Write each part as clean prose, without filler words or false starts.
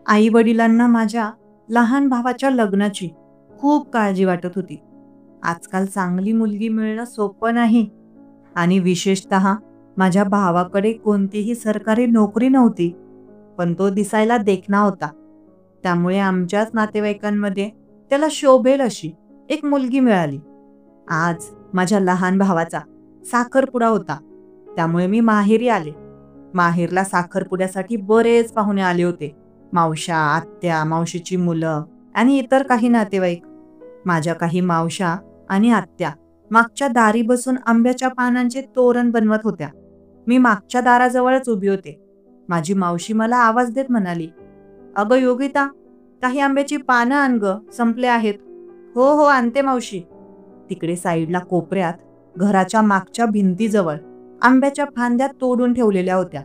आई वडिलांना माझ्या लहान भावाच्या लग्नाची खूप काळजी वाटत होती. आजकाल चांगली मुलगी मिळणं सोपं नाही आणि विशेषतः माझ्या भावाकडे कोणतीही सरकारी नोकरी नव्हती, पण तो दिसायला देखणा होता. त्यामुळे आमच्याच नातेवाईकांमध्ये त्याला शोभेल अशी एक मुलगी मिळाली. आज माझ्या लहान भावाचा साखरपुडा होता, त्यामुळे मी माहेरी आले. माहेरला साखरपुड्यासाठी बरेच पाहुणे आले होते. मावश्या, आत्या, मावशीची मुलं आणि इतर काही नातेवाईक. माझ्या काही मावश्या आणि आत्या मागच्या दारी बसून आंब्याच्या पानांचे तोरण बनवत होत्या. मी मागच्या दाराजवळच उभी होते. माझी मावशी मला आवाज देत म्हणाली, "अगं योगिता, काही आंब्याची पानं आण गं, संपले आहेत." "हो हो, आणते मावशी." तिकडे साईडला कोपऱ्यात घराच्या मागच्या भिंतीजवळ आंब्याच्या फांद्या तोडून ठेवलेल्या होत्या.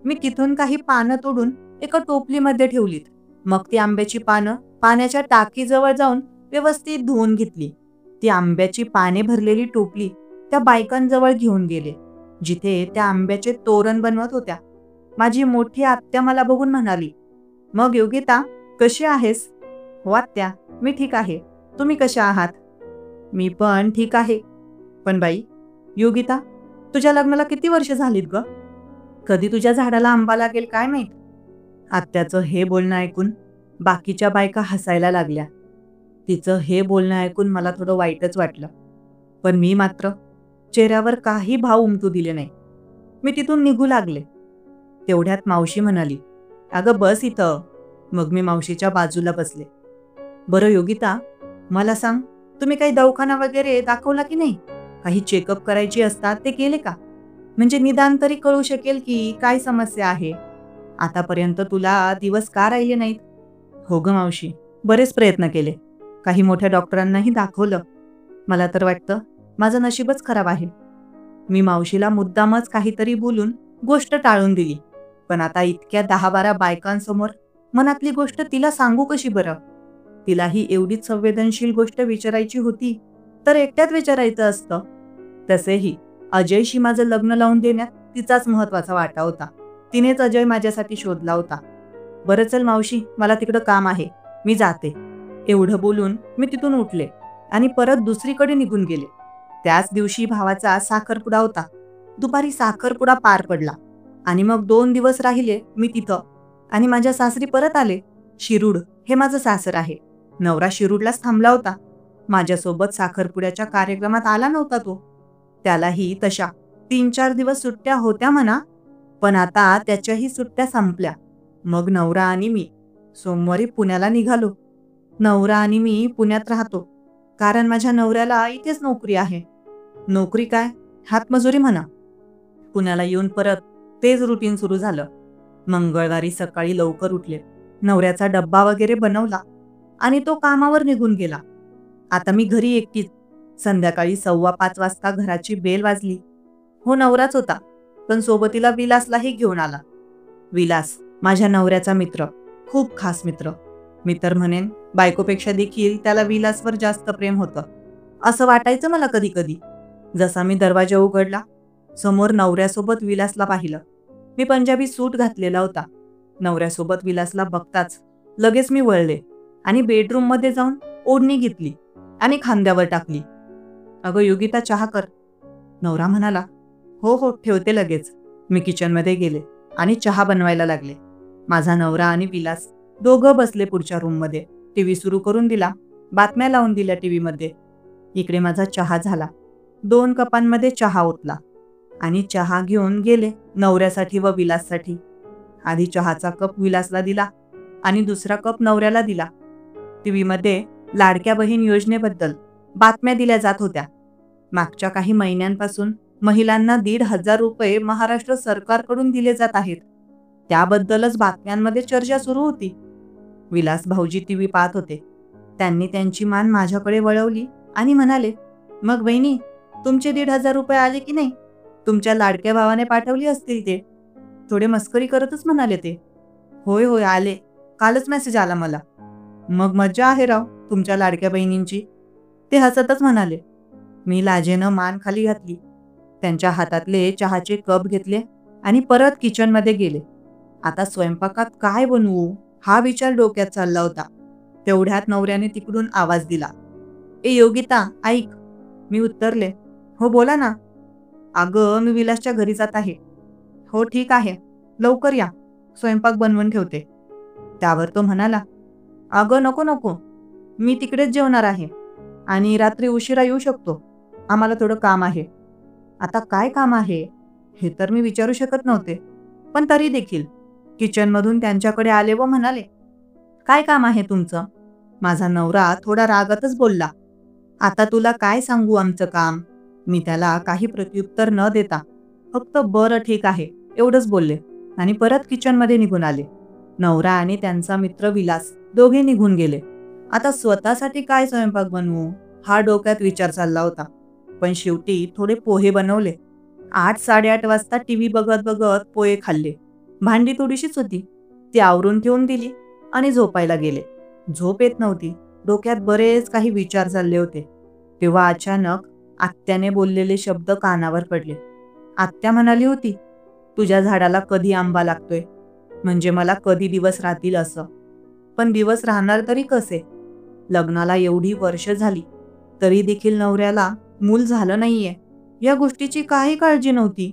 मी तिथून काही पानं तोडून एका टोपलीमध्ये ठेवलीत. मग ती आंब्याची पानं पाण्याच्या टाकीजवळ जाऊन व्यवस्थित धुवून घेतली. ती आंब्याची पाने भरलेली टोपली त्या बायकांजवळ घेऊन गेले, जिथे त्या आंब्याचे तोरण बनवत होत्या. माझी मोठी आत्या मला बघून म्हणाली, "मग योगिता, कशी आहेस?" "हो आत्या, मी ठीक आहे. तुम्ही कशा आहात?" "मी पण ठीक आहे. पण बाई, योगिता, तुझ्या लग्नाला किती वर्ष झालीत ग? कधी तुझ्या झाडाला आंबा लागेल काय माहित?" आत्याचं हे बोलणं ऐकून बाकीच्या बायका हसायला लागल्या. तिचं हे बोलणं ऐकून मला थोडं वाईटच वाटलं. पण मी मात्र चेहऱ्यावर काही भाव उमटू दिले नाही. मी तिथून निघू लागले. तेवढ्यात मावशी म्हणाली, "अगं बस इथं." मग मी मावशीच्या बाजूला बसले. "बरं योगिता, मला सांग, तुम्ही काही दवाखाना वगैरे दाखवला की नाही? काही चेकअप करायची असतात ते केले का? म्हणजे निदान तरी कळू शकेल की काय समस्या आहे. आतापर्यंत तुला दिवस का राहिले नाहीत?" "हो ग मावशी, बरेच प्रयत्न केले. काही मोठ्या डॉक्टरांनाही दाखवलं. मला तर वाटतं माझं नशीबच खराब आहे." मी मावशीला मुद्दामच काहीतरी बोलून गोष्ट टाळून दिली. पण आता इतक्या 10-12 बायकांसमोर मनातली गोष्ट तिला सांगू कशी बरं? तिलाही एवढीच संवेदनशील गोष्ट विचारायची होती, तर एकट्यात विचारायचं असतं. तसेही अजयशी माझं लग्न लावून देण्यात तिचाच महत्वाचा वाटा होता. तिनेच अजय माझ्यासाठी शोधला होता. "बरं चल मावशी, मला तिकडं काम आहे. मी जाते." एवढं बोलून मी तिथून उठले आणि परत दुसरीकडे निघून गेले. त्याच दिवशी भावाचा साखरपुडा होता. दुपारी साखरपुडा पार पडला आणि मग 2 दिवस राहिले मी तिथं आणि माझ्या सासरी परत आले. शिरूड हे माझं सासर आहे. नवरा शिरूडलाच थांबला होता. माझ्यासोबत साखरपुड्याच्या कार्यक्रमात आला नव्हता तो. त्यालाही तशा 3-4 दिवस सुट्ट्या होत्या म्हणा, पण आता त्याच्याही सुट्ट्या संपल्या. मग नवरा आणि मी सोमवारी पुण्याला निघालो. नवरा आणि मी पुण्यात राहतो, कारण माझ्या नवऱ्याला इथेच नोकरी आहे. नोकरी काय, हातमजुरी म्हणा. पुण्याला येऊन परत तेच रुटीन सुरू झालं. मंगळवारी सकाळी लवकर उठले, नवऱ्याचा डब्बा वगैरे बनवला आणि तो कामावर निघून गेला. आता मी घरी एकटीच. संध्याकाळी 4:15 वाजता घराची बेल वाजली. हो, नवराच होता, पण सोबतीला विलासलाही घेऊन आला. विलास माझ्या नवऱ्याचा मित्र, खूप खास मित्र. मी तर म्हणेन बायकोपेक्षा देखील त्याला विलासवर जास्त प्रेम होतं, असं वाटायचं मला कधी कधी. जसा मी दरवाजा उघडला, समोर नवऱ्यासोबत विलासला पाहिलं. मी पंजाबी सूट घातलेला होता. नवऱ्यासोबत विलासला बघताच लगेच मी वळले आणि बेडरूममध्ये जाऊन ओढणी घेतली आणि खांद्यावर टाकली. "अगं योगिता, चहा कर." नवरा म्हणाला, "हो हो, ठेवते लगेच." मी किचनमध्ये गेले आणि चहा बनवायला लागले. माझा नवरा आणि विलास दोघं बसले पुढच्या रूममध्ये. टीव्ही सुरू करून दिला, बातम्या लावून दिल्या टीव्हीमध्ये. इकडे माझा चहा झाला. 2 कपांमध्ये चहा ओतला आणि चहा घेऊन गेले नवऱ्यासाठी व विलाससाठी. आधी चहाचा कप विलासला दिला आणि दुसरा कप नवऱ्याला दिला. टीव्हीमध्ये लाडक्या बहीण योजनेबद्दल बातम्या दिल्या जात होत्या. मागच्या काही महिन्यांपासून महिलांना ₹1,500 महाराष्ट्र सरकारकडून दिले जात आहेत. त्याबद्दलच बातम्यांमध्ये चर्चा सुरू होती. विलास भाऊजी टीव्ही पाहत होते. त्यांनी त्यांची मान माझ्याकडे वळवली आणि म्हणाले, "मग बहिणी, तुमचे ₹1,500 आले की नाही? तुमच्या लाडक्या भावाने पाठवली असतील ते." थोडे मस्करी करतच म्हणाले ते. "होय होय, आले. कालच मेसेज आला मला." "मग मज्जा आहे राव तुमच्या लाडक्या बहिणींची." ते हसतच म्हणाले. मी लाजेनं मान खाली घातली. त्यांच्या हातातले चहाचे कप घेतले आणि परत किचनमध्ये गेले. आता स्वयंपाकात काय बनवू हा विचार डोक्यात चालला होता. तेवढ्यात नवऱ्याने तिकडून आवाज दिला, ए योगिता, ऐक. मी उत्तरले, हो बोला ना. अगं, मी विलासच्या घरी जात आहे. हो ठीक आहे, लवकर या, स्वयंपाक बनवून ठेवते. त्यावर तो म्हणाला, अगं नको नको, मी तिकडेच जेवणार आहे आणि रात्री उशिरा येऊ शकतो. आम्हाला थोडं काम आहे. आता काय काम आहे हे तर मी विचारू शकत नव्हते, पण तरी देखील किचनमधून त्यांच्याकडे आले व म्हणाले, काय काम आहे तुमचं? माझा नवरा थोडा रागातच बोलला, आता तुला काय सांगू आमचं काम. मी त्याला काही प्रत्युत्तर न देता फक्त बरं ठीक आहे एवढंच बोलले आणि परत किचनमध्ये निघून आले. नवरा आणि त्यांचा मित्र विलास दोघे निघून गेले. आता स्वतःसाठी काय स्वयंपाक बनवू हा डोक्यात विचार चालला होता. पण शेवटी थोडे पोहे बनवले. 8-8:30 वाजता टीव्ही बघत बघत पोहे खाल्ले. भांडी थोडीशीच होती, ती आवरून ठेवून दिली आणि झोपायला गेले. झोप येत नव्हती, डोक्यात बरेच काही विचार चालले होते. तेव्हा अचानक आत्याने बोललेले शब्द कानावर पडले. आत्या म्हणाली होती, तुझ्या झाडाला कधी आंबा लागतोय, म्हणजे मला कधी दिवस राहतील असं. पण दिवस राहणार तरी कसे? लग्नाला एवढी वर्ष झाली तरी देखील नवऱ्याला मूल झालं नाहीये या गोष्टीची काही काळजी नव्हती.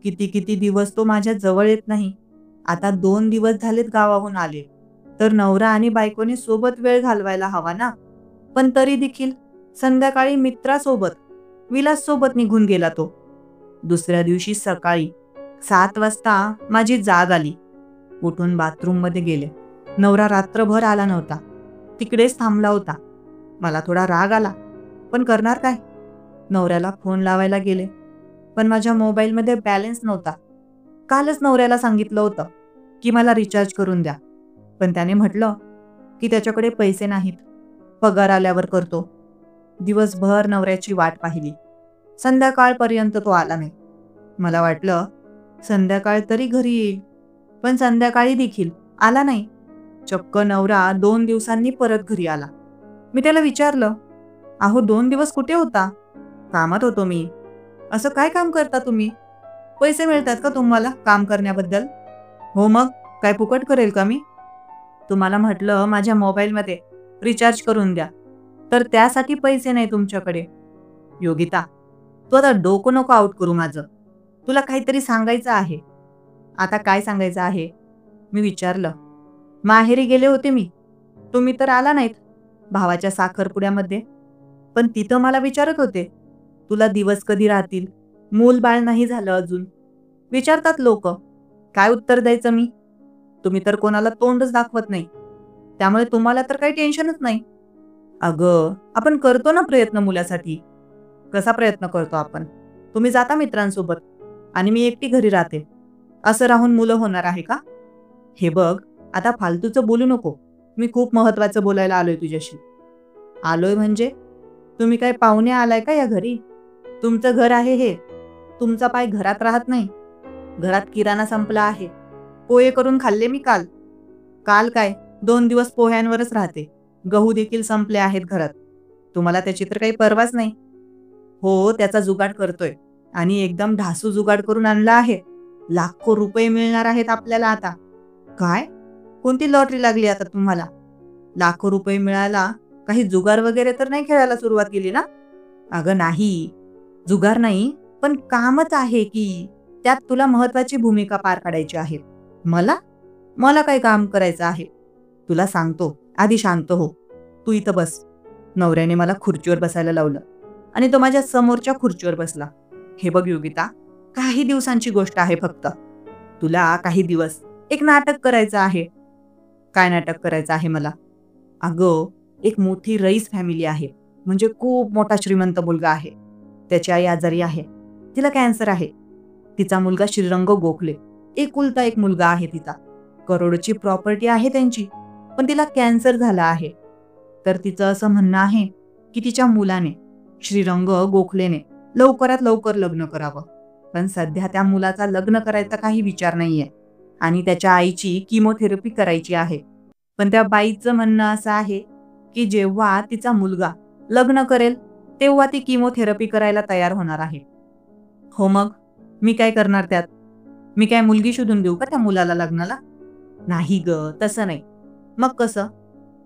किती किती दिवस तो माझ्या जवळ येत नाही. आता 2 दिवस झालेत गावाहून आले, तर नवरा आणि बायकोने सोबत वेळ घालवायला हवा ना. पण तरी देखील संध्याकाळी मित्रासोबत विलास सोबत निघून गेला तो. दुसऱ्या दिवशी सकाळी 7 वाजता माझी जाग आली. उठून बाथरूममध्ये गेले. नवरा रात्रभर आला नव्हता, तिकडेच थांबला होता. मला थोडा राग आला, पण करणार काय. नवऱ्याला फोन लावायला गेले, पण माझ्या मोबाईलमध्ये बॅलन्स नव्हता. कालच नवऱ्याला सांगितलं होतं की मला रिचार्ज करून द्या, पण त्याने म्हटलं की त्याच्याकडे पैसे नाहीत, पगार आल्यावर करतो. दिवसभर नवऱ्याची वाट पाहिली. संध्याकाळपर्यंत तो आला नाही. मला वाटलं संध्याकाळ तरी घरी येईल, पण संध्याकाळी देखील आला नाही. चक्क नवरा 2 दिवसांनी परत घरी आला. मी त्याला विचारलं, अहो 2 दिवस कुठे होता? कामात होतो मी. असं काय काम करता तुम्ही? पैसे मिळतात का तुम्हाला काम करण्याबद्दल? हो मग, काय फुकट करेल का मी? तुम्हाला म्हटलं माझ्या मोबाईलमध्ये रिचार्ज करून द्या, तर त्यासाठी पैसे नाही तुमच्याकडे. योगिता, तू आता डोकं नको आउट करू माझं. तुला काहीतरी सांगायचं आहे. आता काय सांगायचं आहे? मी विचारलं. माहेरी गेले होते मी. तुम्ही तर आला नाहीत भावाच्या साखरपुड्यामध्ये. पण तिथं मला विचारत होते, तुला दिवस कधी राहतील? मूल बाळ नाही झालं अजून. विचारतात लोक. काय उत्तर द्यायचं मी? तुम्ही तर कोणाला तोंडच दाखवत नाही. त्यामुळे तुम्हाला तर काही टेन्शनच नाही. अगं, आपण करतो ना प्रयत्न मुलासाठी. कसा प्रयत्न करतो आपण? तुम्ही जाता मित्रांसोबत आणि मी एकटी घरी राहते. असं राहून मुलं होणार आहे का? हे बघ, आता फालतूचं बोलू नको. मी खूप महत्वाचं बोलायला आलोय तुझ्याशी. आलोय म्हणजे? तुम्ही काय पाहुणे आलाय का या घरी? तुमचं घर आहे हे. तुमचा पाय घरात राहत नाही. घरात किराणा संपला आहे. पोहे करून खाल्ले मी काल. काल काय, 2 दिवस पोह्यांवरच राहते. गहू देखील संपले आहेत घरात. तुम्हाला त्याची तर काही पर्वाच नाही. हो, त्याचा जुगाड करतोय आणि एकदम ढासू जुगाड करून आणला आहे. लाखो रुपये मिळणार आहेत आपल्याला आता. काय? कोणती लॉटरी लागली आता तुम्हाला? लाखो रुपये मिळायला काही जुगार वगैरे तर नाही खेळायला सुरुवात केली ना? अगं नाही, जुगार नाही, पण कामच आहे की. त्यात तुला महत्वाची भूमिका पार पाडायची आहे. मला? मला काय काम करायचं आहे? तुला सांगतो, आधी शांत हो. तू इथं बस. नवऱ्याने मला खुर्चीवर बसायला लावलं आणि तो माझ्या समोरच्या खुर्चीवर बसला. हे बघ योगिता, काही दिवसांची गोष्ट आहे फक्त. तुला काही दिवस एक नाटक करायचं आहे. काय नाटक करायचं आहे मला? अगं, एक मोठी रईस फॅमिली आहे. म्हणजे खूप मोठा श्रीमंत मुलगा आहे. त्याची आई आजारी आहे. तिला कॅन्सर आहे. तिचा मुलगा श्रीरंग गोखले एकुलता एक मुलगा आहे तिचा. करोडची प्रॉपर्टी आहे त्यांची, पण तिला कॅन्सर झाला आहे. तर तिचं असं म्हणणं आहे की तिच्या मुलाने, श्रीरंग गोखलेने लवकरात लवकर लग्न करावं. पण सध्या त्या मुलाचा लग्न करायचा काही विचार नाहीये आणि त्याच्या आईची किमोथेरपी करायची आहे. पण त्या बाईचं म्हणणं असं आहे की जेव्हा तिचा मुलगा लग्न करेल तेव्हा ती किमोथेरपी करायला तयार होणार आहे. हो मग, मी काय करणार त्यात? मी काय मुलगी शोधून देऊ का त्या मुलाला लग्नाला? नाही ग, तसं नाही. मग कसं?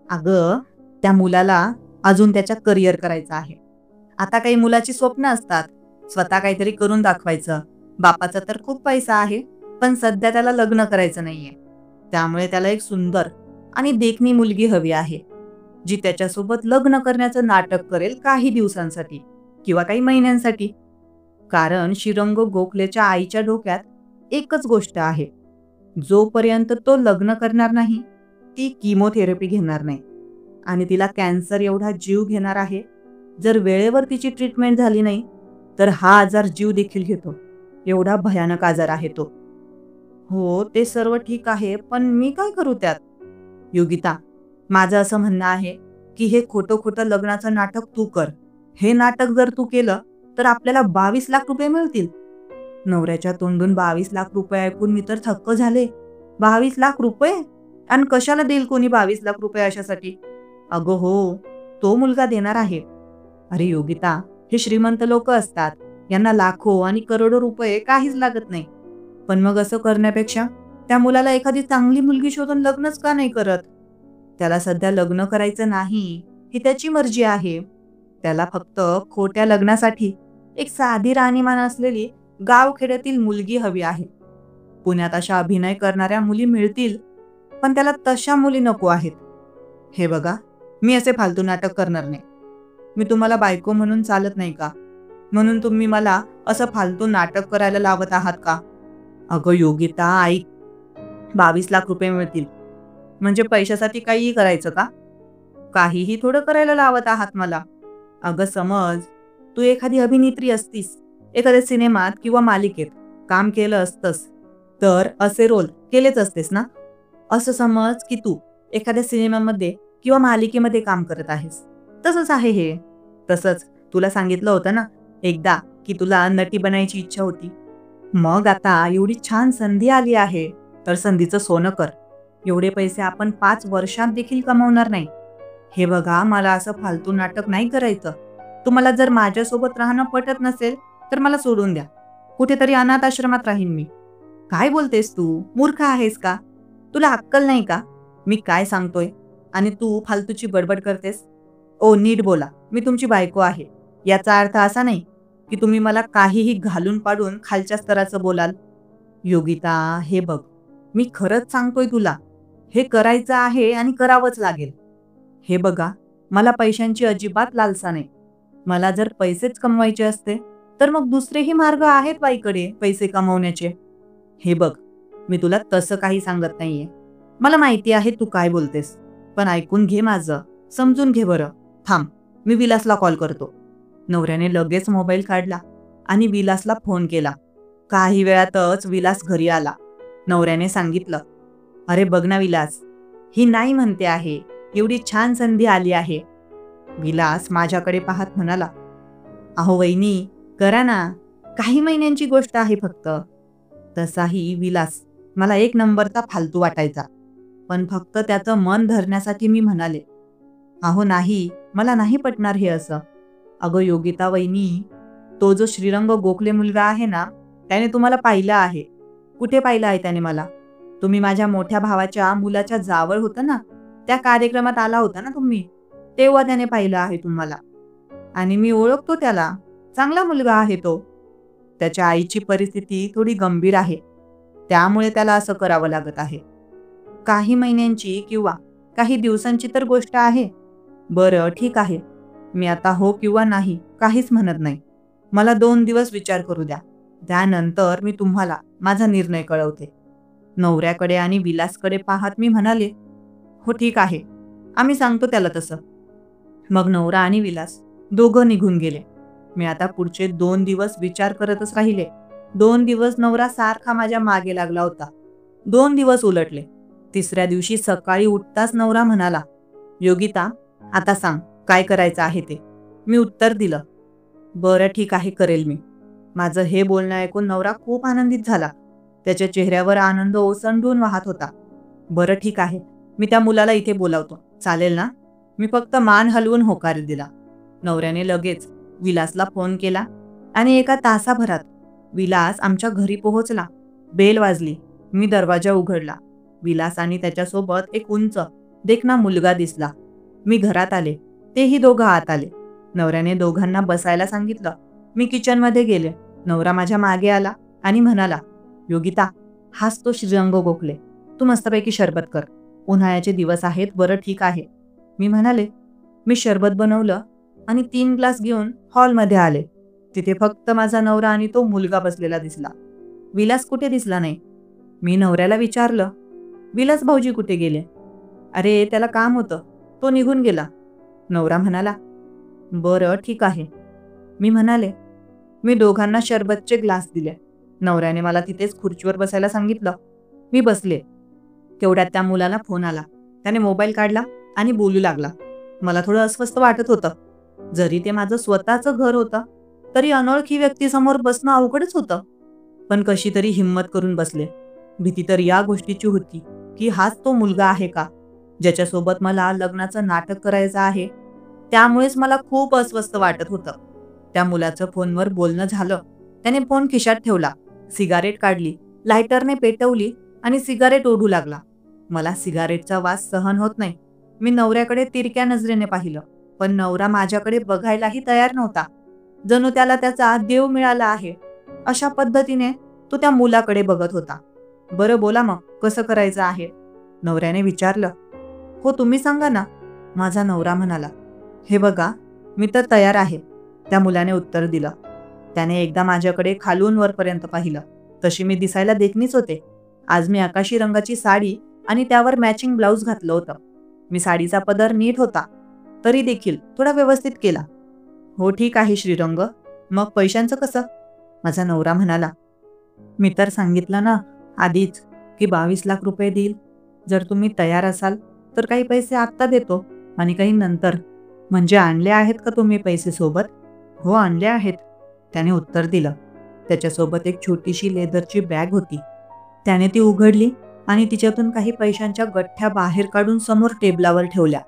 अगं, त्या मुलाला अजून त्याच्या करिअर करायचं आहे. आता काही मुलाची स्वप्न असतात, स्वतः काहीतरी करून दाखवायचं. बापाचा तर खूप पैसा आहे, पण सध्या त्याला लग्न करायचं नाहीये. त्यामुळे त्याला एक सुंदर आणि देखणी मुलगी हवी आहे, जी त्याच्यासोबत लग्न करण्याचं नाटक करेल काही दिवसांसाठी किंवा काही महिन्यांसाठी. कारण श्रीरंग गोखलेच्या आईच्या डोक्यात एकच गोष्ट आहे, जोपर्यंत तो लग्न करणार नाही, ती किमोथेरपी घेणार नाही. आणि तिला कॅन्सर एवढा जीव घेणार आहे, जर वेळेवर तिची ट्रीटमेंट झाली नाही, तर हा आजार जीव देखील घेतो. एवढा भयानक आजार आहे तो. हो, ते सर्व ठीक आहे, पण मी काय करू त्यात? योगिता, माझं असं म्हणणं आहे, की हे खोटं-खोटं लग्नाचं नाटक तू कर. हे नाटक जर तू केलं, तर आपल्याला 22 लाख रुपये मिळतील. नवऱ्याच्या तोंडून 22 लाख रुपये ऐकून मी तर थक्क झाले. 22 लाख रुपये? आणि कशाला देईल कोणी 22 लाख रुपये अशासाठी? अगं हो, तो मुलगा देणार आहे. अरे योगिता, हे श्रीमंत लोक असतात. यांना लाखो आणि करोडो रुपये काहीच लागत नाही. पण मग असं करण्यापेक्षा त्या मुलाला एखादी चांगली मुलगी शोधून लग्नच का नाही करत? त्याला सध्या लग्न करायचं नाही, ही त्याची मर्जी आहे. त्याला फक्त खोट्या लग्नासाठी एक साधी राहणीमान असलेली गावखेड्यातील मुलगी हवी आहे. पुण्यात अशा अभिनय करणाऱ्या मुली मिळतील, पण त्याला तशा मुली नको आहेत. हे बघा, मी असे फालतू नाटक करणार नाही. मी तुम्हाला बायको म्हणून चालत नाही का? म्हणून तुम्ही मला असं फालतू नाटक करायला लावत आहात का? अगं योगिता, ऐक. 22 लाख रुपये मिळतील म्हणजे पैशासाठी काहीही करायचं का? काहीही थोडं करायला लावत आहात मला. अगं समज, तू एखादी अभिनेत्री असतीस, एखाद्या सिनेमात किंवा मालिकेत काम केलं असतंस, तर असे रोल केलेच असतेस ना? असं समज की तू एखाद्या सिनेमामध्ये किंवा मालिकेमध्ये काम करत आहेस. तसंच आहे हे. तसंच तुला सांगितलं होतं ना एकदा, की तुला नटी बनायची इच्छा होती. मग आता एवढी छान संधी आली आहे, तर संधीचं सोनं कर. एवढे पैसे आपण 5 वर्षात देखील कमावणार नाही. हे बघा, मला असं फालतू नाटक नाही करायचं. तुम्हाला जर माझ्यासोबत राहणं पटत नसेल, तर मला सोडून द्या. कुठेतरी अनाथ आश्रमात राहीन मी. काय बोलतेस तू? मूर्ख आहेस का? तुला अक्कल नाही का? मी काय सांगतोय आणि तू फालतूची बडबड करतेस? ओ नीट बोला, मी तुमची बायको आहे. याचा अर्थ असा नाही की तुम्ही मला काहीही घालून पाडून खालच्या स्तराचं बोलाल. योगिता, हे बघ, मी खरंच सांगतोय तुला, हे करायचं आहे आणि करावंच लागेल. हे बघा, मला पैशांची अजिबात लालसा नाही. मला जर पैसेच कमवायचे असते, तर मग दुसरेही मार्ग आहेत बाईकडे पैसे कमवण्याचे. हे बघ, मी तुला तसं काही सांगत नाहीये. मला माहिती आहे तू काय बोलतेस, पण ऐकून घे माझं. समजून घे बरं. थांब, मी विलासला कॉल करतो. नवऱ्याने लगेच मोबाईल काढला आणि विलासला फोन केला. काही वेळातच विलास घरी आला. नवऱ्याने सांगितलं, अरे बघ ना विलास, ही नाही म्हणते आहे, एवढी छान संधी आली आहे. विलास माझ्याकडे पाहत म्हणाला, अहो वहिनी, करा ना, काही महिन्यांची गोष्ट आहे फक्त. तसाही विलास मला एक नंबरचा फालतू वाटायचा, पण फक्त त्याचं मन धरण्यासाठी मी म्हणाले, अहो नाही, मला नाही पटणार हे असं. अगं योगिता वहिनी, तो जो श्रीरंग गोखले मुलगा आहे ना, त्याने तुम्हाला पाहिलं आहे. कुठे पाहिलं आहे त्याने मला? तुम्ही माझ्या मोठ्या भावाच्या मुलाच्या जावळ होतं ना, त्या कार्यक्रमात आला होता ना तुम्ही, तेव्हा त्याने पाहिलं आहे तुम्हाला. आणि मी ओळखतो त्याला. चांगला मुलगा आहे तो. त्याच्या आईची परिस्थिती थोडी गंभीर आहे, त्यामुळे त्याला असं करावं लागत आहे. काही महिन्यांची किंवा काही दिवसांची तर गोष्ट आहे. बरं ठीक आहे, मी आता हो किंवा नाही काहीच म्हणत नाही. मला 2 दिवस विचार करू द्या. त्यानंतर मी तुम्हाला माझा निर्णय कळवते. नवऱ्याकडे आणि विलासकडे पाहत मी म्हणाले, हो ठीक आहे, आम्ही सांगतो त्याला तसं. मग नवरा आणि विलास दोघं निघून गेले. मी आता पुढचे 2 दिवस विचार करतच राहिले. 2 दिवस नवरा सारखा माझ्या मागे लागला होता. 2 दिवस उलटले. तिसऱ्या दिवशी सकाळी उठताच नवरा म्हणाला, योगिता, आता सांग काय करायचं आहे ते. मी उत्तर दिलं, बरं ठीक आहे, करेल मी. माझं हे बोलणं ऐकून नवरा खूप आनंदित झाला. त्याच्या चेहऱ्यावर आनंद ओसंडून वाहत होता. बरं ठीक आहे, मी त्या मुलाला इथे बोलावतो, चालेल ना? मी फक्त मान हलवून होकार दिला. नवऱ्याने लगेच विलासला फोन केला आणि एका तासाभरात विलास आमच्या घरी पोहोचला. बेल वाजली. मी दरवाजा उघडला. विलास आणि त्याच्यासोबत एक उंच देख ना मुलगा दिसला. मी घरात आले. तेही दोघं आत आले. नवऱ्याने दोघांना बसायला सांगितलं. मी किचनमध्ये गेले. नवरा माझ्या मागे आला आणि म्हणाला, योगिता, हाच तो श्रीरंग गोखले. तू मस्तपैकी शरबत कर. उन्हाळ्याचे दिवस आहेत, बरं ठीक आहे. मी म्हणाले. मी शरबत बनवलं आणि 3 ग्लास घेऊन हॉलमध्ये आले. तिथे फक्त माझा नवरा आणि तो मुलगा बसलेला दिसला. विलास कुठे दिसला नाही. मी नवऱ्याला विचारलं, विलास भाऊजी कुठे गेले? अरे त्याला काम होतं, तो निघून गेला. नवरा म्हणाला, बरं ठीक आहे. मी म्हणाले. मी दोघांना शरबतचे ग्लास दिले. नवऱ्याने मला तिथेच खुर्चीवर बसायला सांगितलं. मी बसले. तेवढ्यात त्या मुलाला फोन आला. त्याने मोबाईल काढला आणि बोलू लागला. मला थोडं अस्वस्थ वाटत होतं. जरी ते माझं स्वतःचं घर होतं तरी अनोळखी व्यक्तीसमोर बसणं अवघडच होतं. पण कशी तरी हिंमत करून बसले. भीती तर या गोष्टीची होती की हाच तो मुलगा आहे का, ज्याच्यासोबत मला लग्नाचं नाटक करायचं आहे. त्यामुळेच मला खूप अस्वस्थ वाटत होतं. त्या मुलाचं फोनवर बोलणं झालं. त्याने फोन खिशात ठेवला, सिगारेट काढली, लायटरने पेटवली आणि सिगारेट ओढू लागला. मला सिगारेटचा वास सहन होत नाही. मी नवऱ्याकडे तिरक्या नजरेने पाहिलं, पण नवरा माझ्याकडे बघायलाही तयार नव्हता. जणू त्याला त्याचा देव मिळाला आहे अशा पद्धतीने तो त्या मुलाकडे बघत होता. बरं बोला मग, कसं करायचं आहे? नवऱ्याने विचारलं. हो तुम्ही सांगा ना, माझा नवरा म्हणाला. हे बघा, मी तर तयार आहे, त्या मुलाने उत्तर दिलं. त्याने एकदा माझ्याकडे खालून वरपर्यंत पाहिलं. तशी मी दिसायला देखणीच होते. आज मी आकाशी रंगाची साडी आणि त्यावर मॅचिंग ब्लाऊज घातलं होतं. मी साडीचा पदर नीट होता, तरी देखील थोडा व्यवस्थित केला. हो ठीक आहे श्रीरंग, मग पैशांचं कसं? माझा नवरा म्हणाला. मी तर सांगितलं ना आधीच की 22 लाख रुपये देईल. जर तुम्ही तयार असाल तर काही पैसे आत्ता देतो आणि काही नंतर. म्हणजे आणले आहेत का तुम्ही पैसे सोबत? हो आणले आहेत, त्याने उत्तर दिलं. त्याच्यासोबत एक छोटीशी लेदरची बॅग होती. त्याने ती उघडली आणि तिच्यातून काही पैशांच्या गठ्ठ्या बाहेर काढून समोर टेबलावर ठेवल्या.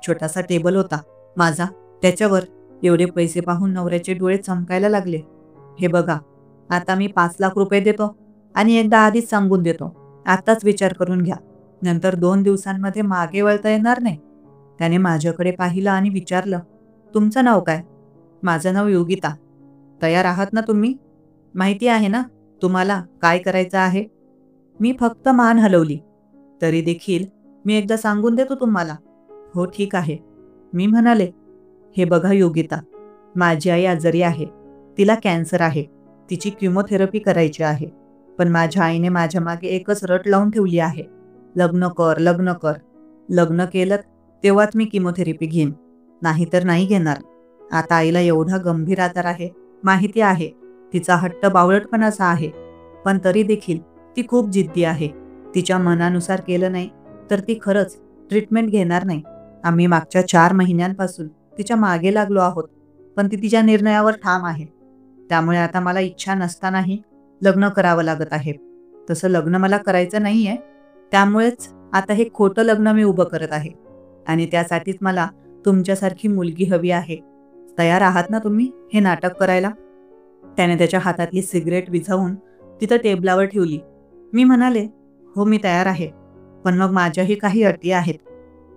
छोटासा टेबल होता माझा. त्याच्यावर एवढे पैसे पाहून नवऱ्याचे डोळे चमकायला लागले. हे बघा, आता मी 5 लाख रुपये देतो आणि एकदा आधीच सांगून देतो, आताच विचार करून घ्या, नंतर 2 दिवसांमध्ये मागे वळता येणार नाही. त्याने माझ्याकडे पाहिलं आणि विचारलं, तुमचं नाव काय? माझं नाव योगिता. तयार आहात ना तुम्ही? माहिती आहे ना तुम्हाला काय करायचं आहे? मी फक्त मान हलवली. तरी देखील मी एकदा सांगून देतो तुम्हाला. हो ठीक आहे. मी म्हणाले. हे बघा योगिता, माझी आई आजारी आहे. तिला कॅन्सर आहे. तिची किमोथेरपी करायची आहे. पण माझ्या आईने माझ्या मागे एकच रट लावून ठेवली आहे, लग्न कर, लग्न कर. लग्न केलं तेव्हाच मी किमोथेरपी घेईन, नाहीतर नाही घेणार. आता आईला एवढा गंभीर आजार आहे, माहिती आहे. तिचा हट्ट बावळटपणाचा आहे, पण तरी देखील ती खूप जिद्दी आहे. तिच्या मनानुसार केलं नाही तर ती खरंच ट्रीटमेंट घेणार नाही. आम्ही मागच्या 4 महिन्यांपासून तिच्या मागे लागलो आहोत, पण ती तिच्या निर्णयावर ठाम आहे. त्यामुळे आता मला इच्छा नसतानाही लग्न करावं लागत आहे. तसं लग्न मला करायचं नाहीये, त्यामुळेच आता हे खोटं लग्न मी उभं करत आहे आणि त्यासाठीच मला तुमच्यासारखी मुलगी हवी आहे. तयार आहात ना तुम्ही हे नाटक करायला? त्याने त्याच्या हातातली सिगरेट विझवून तिथं टेबलावर ठेवली. मी म्हणाले, हो मी तयार आहे, पण मग माझ्याही काही अटी आहेत.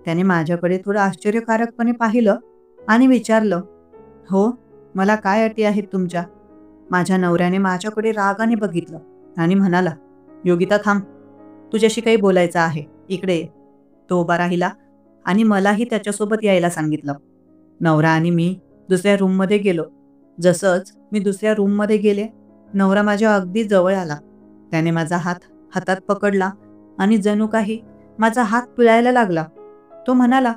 त्याने माझ्याकडे थोडं आश्चर्यकारकपणे पाहिलं आणि विचारलं, हो, मला काय अटी आहेत तुमच्या? माझ्या नवऱ्याने माझ्याकडे रागाने बघितलं आणि म्हणाला, योगिता थांब, तुझ्याशी काही बोलायचं आहे, इकडे ये. तो उभा राहिला आणि मलाही त्याच्यासोबत यायला सांगितलं. नवरा आणि मी दुसऱ्या रूममध्ये गेलो. जसंच मी दुसऱ्या रूममध्ये गेले, नवरा माझ्या अगदी जवळ आला. त्याने माझा हात हातात पकडला आणि जणू काही माझा हात पिळायला लागला. तो म्हणाला,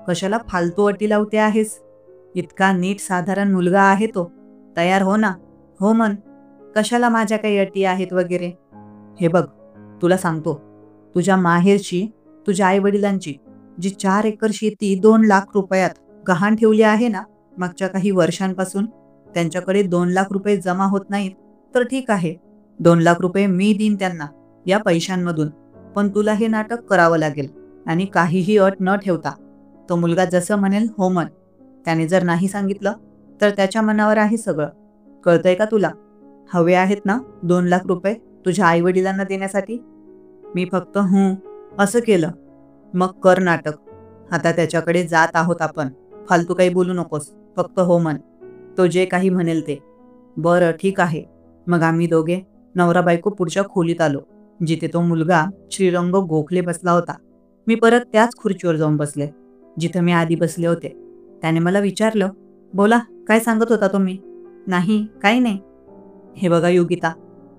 कशाला फालतू अटी लावते आहेस? इतका नीट साधारण मुलगा आहे तो. तयार हो ना, हो म्हण. कशाला माझ्या काही अटी आहेत वगैरे? हे बघ, तुला सांगतो, तुझ्या माहेरची, तुझ्या आईवडिलांची जी 4 एकर शेती 2 लाख रुपयात गहाण ठेवली आहे ना, मागच्या काही वर्षांपासून, त्यांच्याकडे 2 लाख रुपये जमा होत नाहीत तर ठीक आहे, 2 लाख रुपये मी देईन त्यांना या पैशांमधून. पण तुला हे नाटक करावं लागेल आणि काहीही अट न ठेवता. तो मुलगा जसं म्हणेल हो म्हण. त्याने जर नाही सांगितलं तर त्याच्या मनावर आहे सगळं. कळतंय का तुला? हवे आहेत ना 2 लाख रुपये तुझ्या आईवडिलांना देण्यासाठी? मी फक्त असं केलं. मग कर नाटक. आता त्याच्याकडे जात आहोत आपण. फालतू काही बोलू नकोस. फक्त हो म्हण. तो जे काही म्हणेल ते. बरं ठीक आहे. मग आम्ही दोघे नवरा बायको पुढच्या खोलीत आलो, जिथे तो मुलगा श्रीरंग गोखले बसला होता. मी परत त्याच खुर्चीवर जाऊन बसले, जिथे मी आधी बसले होते. त्याने मला विचारलं, बोला, काय सांगत होता तुम्ही? नाही, काही नाही. हे बघा योगिता,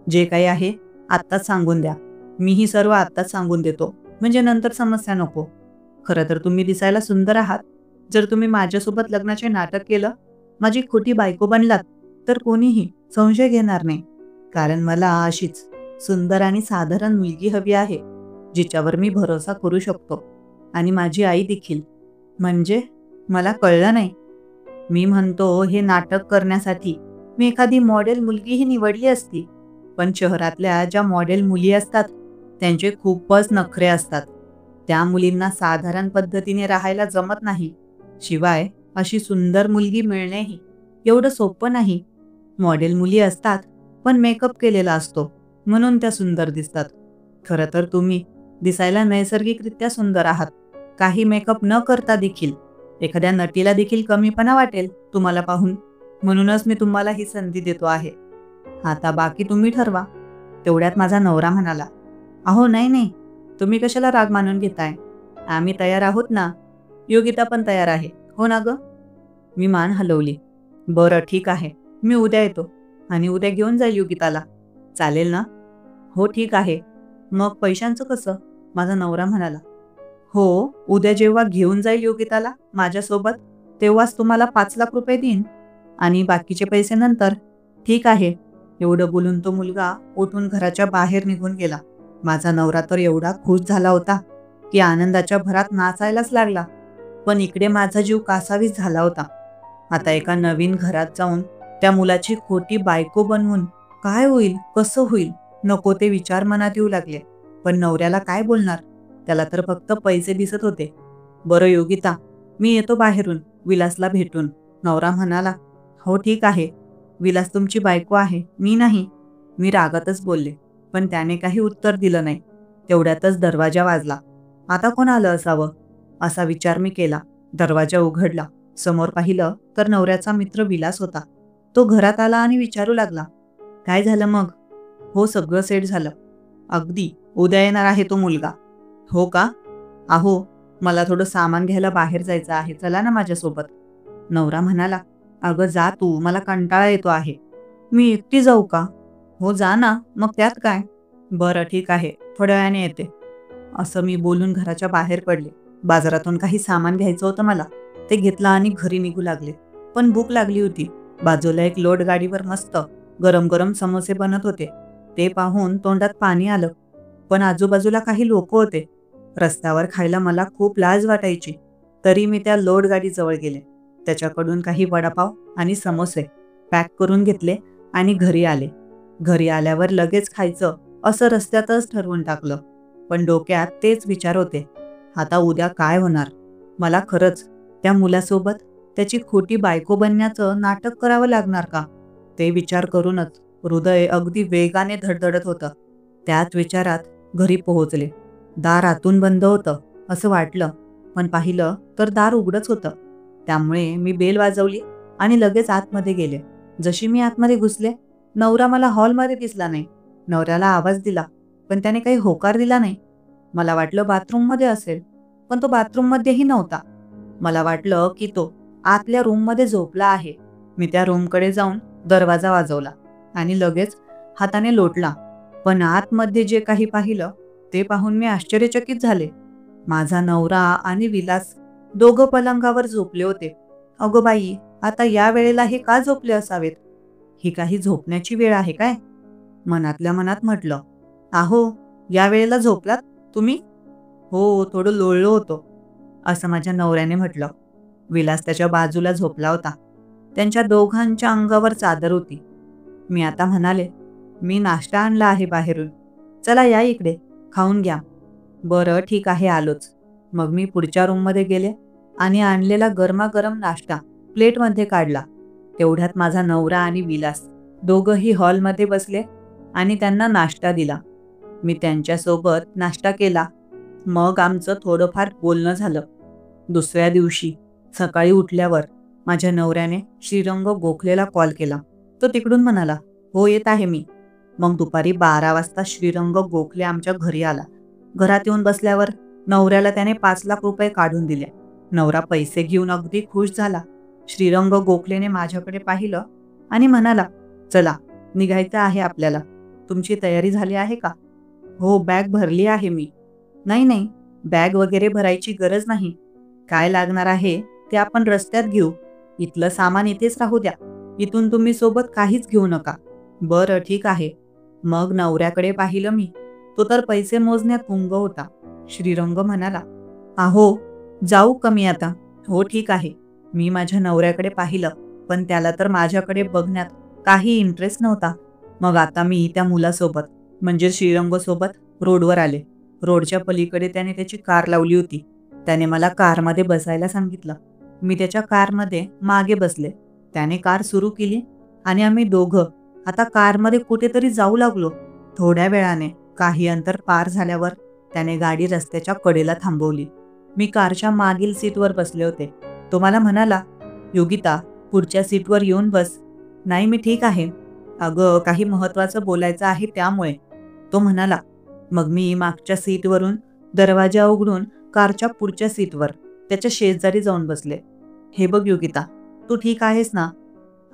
जे काही आहे आत्ताच सांगून द्या. मीही सर्व आत्ताच सांगून देतो, म्हणजे नंतर समस्या नको. खरं तर तुम्ही दिसायला सुंदर आहात. जर तुम्ही माझ्यासोबत लग्नाचे नाटक केलं, माझी खोटी बायको बनलात, तर कोणीही संशय घेणार नाही. कारण मला अशीच सुंदर आणि साधारण मुलगी हवी आहे, जिच्यावर मी भरोसा करू शकतो. आणि माझी आई देखील. म्हणजे मला कळलं नाही. मी म्हणतो, हे नाटक करण्यासाठी मी एखादी मॉडेल मुलगीही निवडली असती. पण शहरातल्या ज्या मॉडेल मुली असतात, त्यांचे खूपच नखरे असतात. त्या मुलींना साधारण पद्धतीने राहायला जमत नाही. शिवाय अशी सुंदर मुलगी मिळणेही एवढं सोपं नाही. मॉडेल मुली असतात, पण मेकअप केलेला असतो, म्हणून त्या सुंदर दिसतात. खरं तर तुम्ही दिसायला नैसर्गिकरित्या सुंदर आहात. काही मेकअप न करता देखील एखाद्या नटीला देखील कमीपणा वाटेल तुम्हाला पाहून. म्हणूनच मी तुम्हाला ही संधी देतो आहे. आता बाकी तुम्ही ठरवा. तेवढ्यात माझा नवरा म्हणाला, अहो नाही नाही, तुम्ही कशाला राग मानून घेताय? आम्ही तयार आहोत ना. योगिता पण तयार आहे, हो ना ग? मी मान हलवली. बरं ठीक आहे, मी उद्या येतो आणि उद्या घेऊन जाईल योगिताला. चालेल ना? हो ठीक आहे. मग पैशांचं कसं? माझा नवरा म्हणाला. हो, उद्या जेव्हा घेऊन जाईल योगिताला माझ्यासोबत, तेव्हाच तुम्हाला 5 लाख रुपये देईन आणि बाकीचे पैसे नंतर. ठीक आहे. एवढं बोलून तो मुलगा उठून घराच्या बाहेर निघून गेला. माझा नवरा तर एवढा खुश झाला होता की आनंदाच्या भरात नाचायलाच लागला. पण इकडे माझा जीव कासावीस झाला होता. आता एका नवीन घरात जाऊन त्या मुलाची खोटी बायको बनवून काय होईल, कसं होईल, नको ते विचार मनात येऊ लागले. पण नवऱ्याला काय बोलणार? त्याला तर फक्त पैसे दिसत होते. बरं योगिता, मी येतो बाहेरून विलासला भेटून. नवरा म्हणाला, हो ठीक आहे. विलास तुमची बायको आहे, मी नाही. मी रागातच बोलले, पण त्याने काही उत्तर दिलं नाही. तेवढ्यातच दरवाजा वाजला. आता कोण आलं असावं, असा विचार मी केला. दरवाजा उघडला. समोर पाहिलं तर नवऱ्याचा मित्र विलास होता. तो घरात आला आणि विचारू लागला, काय झालं मग? हो, सगळं सेट झालं. अगदी उद्या येणार आहे तो मुलगा. हो का? अहो, मला थोडं सामान घ्यायला बाहेर जायचं आहे, चला ना माझ्यासोबत. नवरा म्हणाला, अगं जा तू, मला कंटाळा येतो आहे. मी एकटी जाऊ का? हो जा ना, मग त्यात काय? बरं ठीक आहे, थोड्या वेळाने येते. असं मी बोलून घराच्या बाहेर पडले. बाजारातून काही सामान घ्यायचं होतं मला. ते घेतलं आणि घरी निघू लागले. पण भूक लागली होती. बाजूला एक लोड गाडीवर मस्त गरम गरम समोसे बनत होते. ते पाहून तोंडात पाणी आलं. पण आजूबाजूला काही लोक होते. रस्त्यावर खायला मला खूप लाज वाटायची. तरी मी त्या लोड गाडीजवळ गेले. त्याच्याकडून काही वडापाव आणि समोसे पॅक करून घेतले आणि घरी आले. घरी आल्यावर लगेच खायचं असं रस्त्यातच ठरवून टाकलं. पण डोक्यात तेच विचार होते, आता उद्या काय होणार? मला खरंच त्या मुलासोबत त्याची खोटी बायको बनण्याचं नाटक करावं लागणार का? ते विचार करूनच हृदय अगदी वेगाने धडधडत होतं. त्याच विचारात घरी पोहोचले. दार आतून बंद होतं असं वाटलं, पण पाहिलं तर दार उघडच होतं. त्यामुळे मी बेल वाजवली आणि लगेच आतमध्ये गेले. जशी मी आतमध्ये घुसले, नवरा मला हॉलमध्ये दिसला नाही. नवऱ्याला आवाज दिला, पण त्याने काही होकार दिला नाही. मला वाटलं बाथरूममध्ये असेल, पण तो बाथरूममध्येही नव्हता. मला वाटलं की तो आतल्या रूममध्ये झोपला आहे. मी त्या रूमकडे जाऊन दरवाजा वाजवला आणि लगेच हाताने लोटला. पण आतमध्ये जे काही पाहिलं ते पाहून मी आश्चर्यचकित झाले. माझा नवरा आणि विलास दोघं पलंगावर झोपले होते. अगो बाई, आता या वेळेला हे का झोपले असावेत? ही काही झोपण्याची वेळ आहे काय? मनातल्या मनात म्हटलं, आहो, या वेळेला झोपलात तुम्ही? हो, थोडं लोळलो होतो, असं माझ्या नवऱ्याने म्हटलं. विलास त्याच्या बाजूला झोपला होता. त्यांच्या दोघांच्या अंगावर चादर होती. मी आता म्हणाले, मी नाश्ता आणला आहे बाहेरून, चला या इकडे, खाऊन घ्या. बरं ठीक आहे, आलोच. मग मी पुढच्या रूममध्ये गेले आणि आणलेला गरमागरम नाश्ता प्लेटमध्ये काढला. तेवढ्यात माझा नवरा आणि विलास दोघंही हॉलमध्ये बसले आणि त्यांना नाश्ता दिला. मी त्यांच्यासोबत नाश्ता केला. मग आमचं थोडंफार बोलणं झालं. दुसऱ्या दिवशी सकाळी उठल्यावर माझ्या नवऱ्याने श्रीरंग गोखलेला कॉल केला. तो तिकडून म्हणाला, "हो, येत आहे मी." मग दुपारी 12 वाजता श्रीरंग गोखले आमच्या घरी आला. घरात येऊन बसल्यावर नवऱ्याला त्याने 5 लाख रुपये काढून दिले. नवरा पैसे घेऊन अगदी खुश झाला. श्रीरंग गोखलेने माझ्याकडे पाहिलं आणि म्हणाला, "चला, निघायचं आहे आपल्याला. तुमची तयारी झाली आहे का?" "हो, बॅग भरली आहे मी." "नाही नाही, बॅग वगैरे भरायची गरज नाही. काय लागणार आहे ते आपण रस्त्यात घेऊ. इथलं सामान इथेच राहू द्या. इथून तुम्ही सोबत काहीच घेऊ नका." "बरं, ठीक आहे." मग नवऱ्याकडे पाहिलं मी. तो तर पैसे मोजण्यात गुंग होता. श्रीरंग म्हणाला, "अहो, जाऊ का मी आता?" "हो, ठीक आहे." मी माझ्या नवऱ्याकडे पाहिलं, पण त्याला तर माझ्याकडे बघण्यात काही इंटरेस्ट नव्हता. मग आता मी त्या मुलासोबत म्हणजे श्रीरंगसोबत रोडवर आले. रोडच्या पलीकडे त्याने त्याची कार लावली होती. त्याने मला कारमध्ये बसायला सांगितलं. मी त्याच्या कारमध्ये मागे बसले. त्याने कार सुरू केली आणि आम्ही दोघं आता कारमध्ये कुठेतरी जाऊ लागलो. थोड्या वेळाने काही अंतर पार झाल्यावर त्याने गाडी रस्त्याच्या कडेला थांबवली. मी कारच्या मागील सीटवर बसले होते. तो मला म्हणाला, "योगिता, पुढच्या सीटवर येऊन बस." "नाही, मी ठीक आहे." "अगं, काही महत्त्वाचं बोलायचं आहे त्यामुळे." तो म्हणाला. मग मी मागच्या सीटवरून दरवाजा उघडून कारच्या पुढच्या सीटवर त्याच्या शेजारी जाऊन बसले. "हे बघ योगिता, तू ठीक आहेस ना?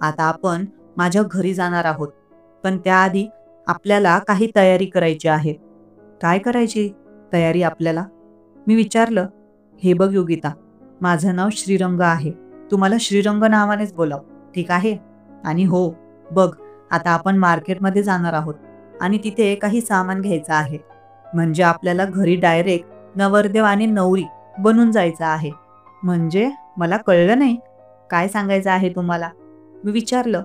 आता आपण माझ्या घरी जाणार आहोत. पण त्याआधी आपल्याला काही तयारी करायची आहे." "काय करायची तयारी आपल्याला?" मी विचारलं. "हे बघ योगिता, माझं नाव श्रीरंग आहे. तू मला श्रीरंग नावानेच बोलाव, ठीक आहे? आणि हो, बघ, आता आपण मार्केटमध्ये जाणार आहोत आणि तिथे काही सामान घ्यायचं आहे. म्हणजे आपल्याला घरी डायरेक्ट नवरदेव आणि नवरी बनून जायचं आहे." "म्हणजे? मला कळलं नाही. काय सांगायचं आहे तुम्हाला?" मी विचारलं.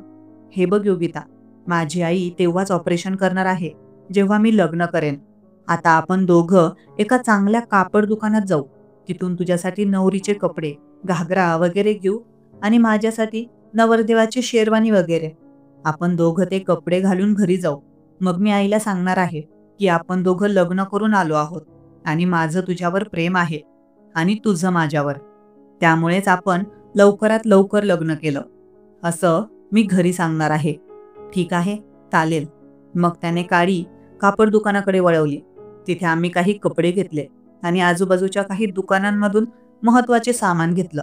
"हे बघ योगिता, माझी आई तेव्हाच ऑपरेशन करणार आहे जेव्हा मी लग्न करेन. आता आपण दोघं एका चांगल्या कापड दुकानात जाऊ. तिथून तुझ्यासाठी नवरीचे कपडे, घागरा वगैरे घेऊ आणि माझ्यासाठी नवरदेवाची शेरवानी वगैरे. आपण दोघं ते कपडे घालून घरी जाऊ. मग मी आईला सांगणार आहे की आपण दोघं लग्न करून आलो आहोत आणि माझं तुझ्यावर प्रेम आहे आणि तुझं माझ्यावर. त्यामुळेच आपण लवकरात लवकर लग्न केलं, असं मी घरी सांगणार आहे." "ठीक आहे, चालेल." मग त्याने गाडी कापड दुकानाकडे वळवली. तिथे आम्ही काही कपडे घेतले आणि आजूबाजूच्या काही दुकानांमधून महत्त्वाचे सामान घेतलं.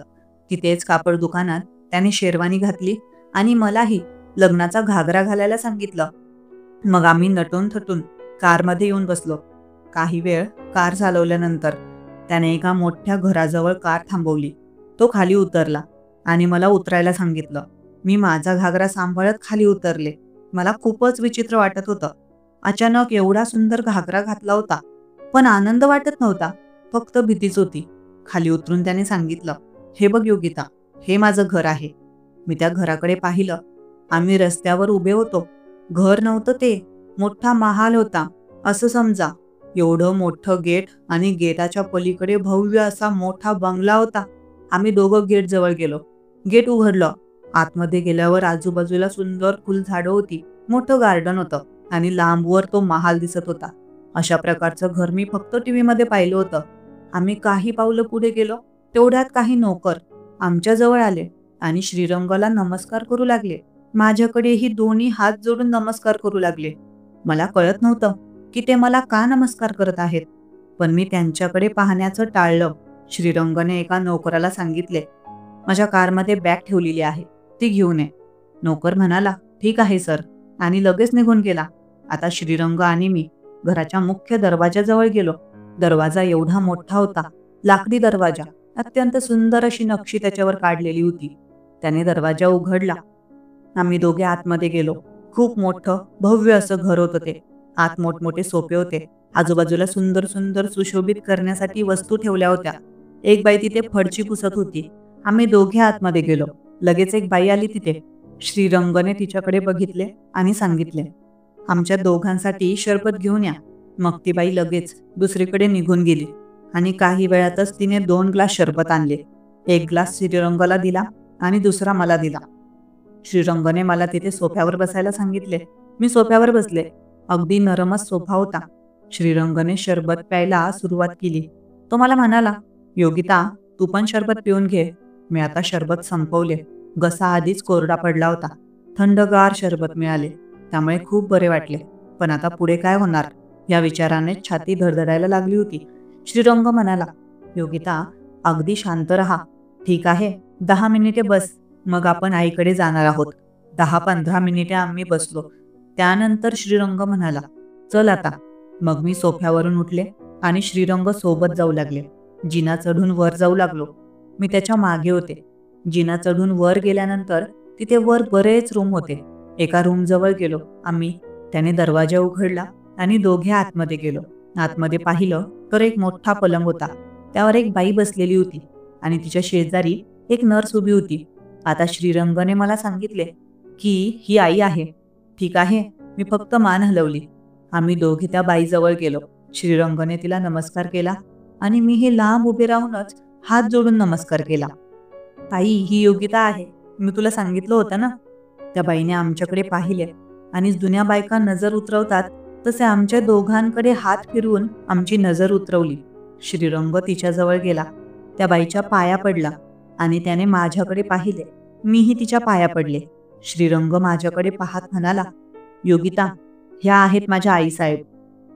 तिथेच कापड दुकानात त्याने शेरवानी घातली आणि मलाही लग्नाचा घागरा घालायला सांगितलं. मग आम्ही नटून थटून कारमध्ये येऊन बसलो. काही वेळ कार चालवल्यानंतर त्याने एका मोठ्या घराजवळ कार थांबवली. तो खाली उतरला आणि मला उतरायला सांगितलं. मी माझा घागरा सांभाळत खाली उतरले. मला खूपच विचित्र वाटत होतं. अचानक एवढा सुंदर घागरा घातला होता, पण आनंद वाटत नव्हता. फक्त भीतीच होती. खाली उतरून त्याने सांगितलं, "हे बघ योगिता, हे माझं घर आहे." मी त्या घराकडे पाहिलं. आम्ही रस्त्यावर उभे होतो. घर नव्हतं ते, मोठा महाल होता असं समजा. एवढं मोठं गेट आणि गेटाच्या पलीकडे भव्य असा मोठा बंगला होता. आम्ही दोघं गेट जवळ गेलो. गेट उघडलं. आतमध्ये गेल्यावर आजूबाजूला सुंदर फुलझाडं होती. मोठं गार्डन होतं आणि लांबवर तो महाल दिसत होता. अशा प्रकारचं घर मी फक्त टीव्हीमध्ये पाहिलं होतं. आम्ही काही पावलं पुढे गेलो. तेवढ्यात काही नोकर आमच्या जवळ आले आणि श्रीरंगाला नमस्कार करू लागले. माझ्याकडेही दोन्ही हात जोडून नमस्कार करू लागले. मला कळत नव्हतं की ते मला का नमस्कार करत आहेत, पण मी त्यांच्याकडे पाहण्याचं टाळलं. श्रीरंगने एका नोकराला सांगितले, "माझ्या कारमध्ये बॅग ठेवलेली आहे, ती घेऊन ये." नोकर म्हणाला, "ठीक आहे सर," आणि लगेच निघून गेला. आता श्रीरंग आणि मी घराच्या मुख्य दरवाजाजवळ गेलो. दरवाजा एवढा मोठा होता, लाकडी दरवाजा. अत्यंत सुंदर अशी नक्षी त्याच्यावर काढलेली होती. त्याने दरवाजा उघडला. आम्ही दोघे आतमध्ये गेलो. खूप मोठं भव्य असं घर होतं ते. आत मोठमोठे सोफे होते. आजूबाजूला सुंदर सुंदर सुशोभित करण्यासाठी वस्तू ठेवल्या होत्या. एक बाई तिथे फरची पुसत होती. आम्ही दोघे आतमध्ये गेलो. लगेच एक बाई आली तिथे. श्रीरंगने तिच्याकडे बघितले आणि सांगितले, "आमच्या दोघांसाठी शरबत घेऊन या." मग ती बाई लगेच दुसरीकडे निघून गेली आणि काही वेळातच तिने 2 ग्लास शरबत आणले. एक ग्लास श्रीरंगला दिला आणि दुसरा मला दिला. श्रीरंगने मला तिथे सोफ्यावर बसायला सांगितले. मी सोफ्यावर बसले. अगदी नरमच सोफा होता. श्रीरंगने सरबत प्यायला सुरुवात केली. तो मला म्हणाला, योगिता, तू पण सरबत पिऊन घे. मी आता सरबत संपवले. घसा आधीच कोरडा पडला होता. थंडगार सरबत मिळाले. त्यामुळे खूप बरे वाटले. पण आता पुढे काय होणार या विचाराने छाती धडधडायला लागली होती. श्रीरंग म्हणाला, योगिता, अगदी शांत रहा. ठीक आहे, 10 मिनिटे बस. मग आपण आईकडे जाणार आहोत. 10-15 मिनिटे आम्ही बसलो. त्यानंतर श्रीरंग म्हणाला, चल आता. मग मी सोफ्यावरून उठले आणि श्रीरंग सोबत जाऊ लागले. जिना चढून वर जाऊ लागलो. मी त्याच्या मागे होते. जिना चढून वर गेल्यानंतर तिथे वर बरेच रूम होते. एका रूम जवळ गेलो आम्ही. त्याने दरवाजा उघडला आणि दोघे आतमध्ये गेलो. आतमध्ये पाहिलं तर एक मोठा पलंग होता. त्यावर एक बाई बसलेली होती आणि तिच्या शेजारी एक नर्स उभी होती. आता श्रीरंगने मला सांगितले की ही आई आहे. ठीक आहे, मी फक्त मान हलवली. आम्ही दोघे त्या बाईजवळ गेलो. श्रीरंगने तिला नमस्कार केला आणि मी हे लांब उभे राहूनच हात जोडून नमस्कार केला. ताई, ही योगिता आहे. मी तुला सांगितलं होतं ना. त्या बाईने आमच्याकडे पाहिले आणि जुन्या बायका नजर उतरवतात तसे आमच्या दोघांकडे हात फिरवून आमची नजर उतरवली. श्रीरंग तिच्याजवळ गेला. त्या बाईच्या पाया पडला आणि त्याने माझ्याकडे पाहिले. मीही तिच्या पाया पडले. श्रीरंग माझ्याकडे पाहत म्हणाला, योगिता, ह्या आहेत माझ्या आईसाहेब.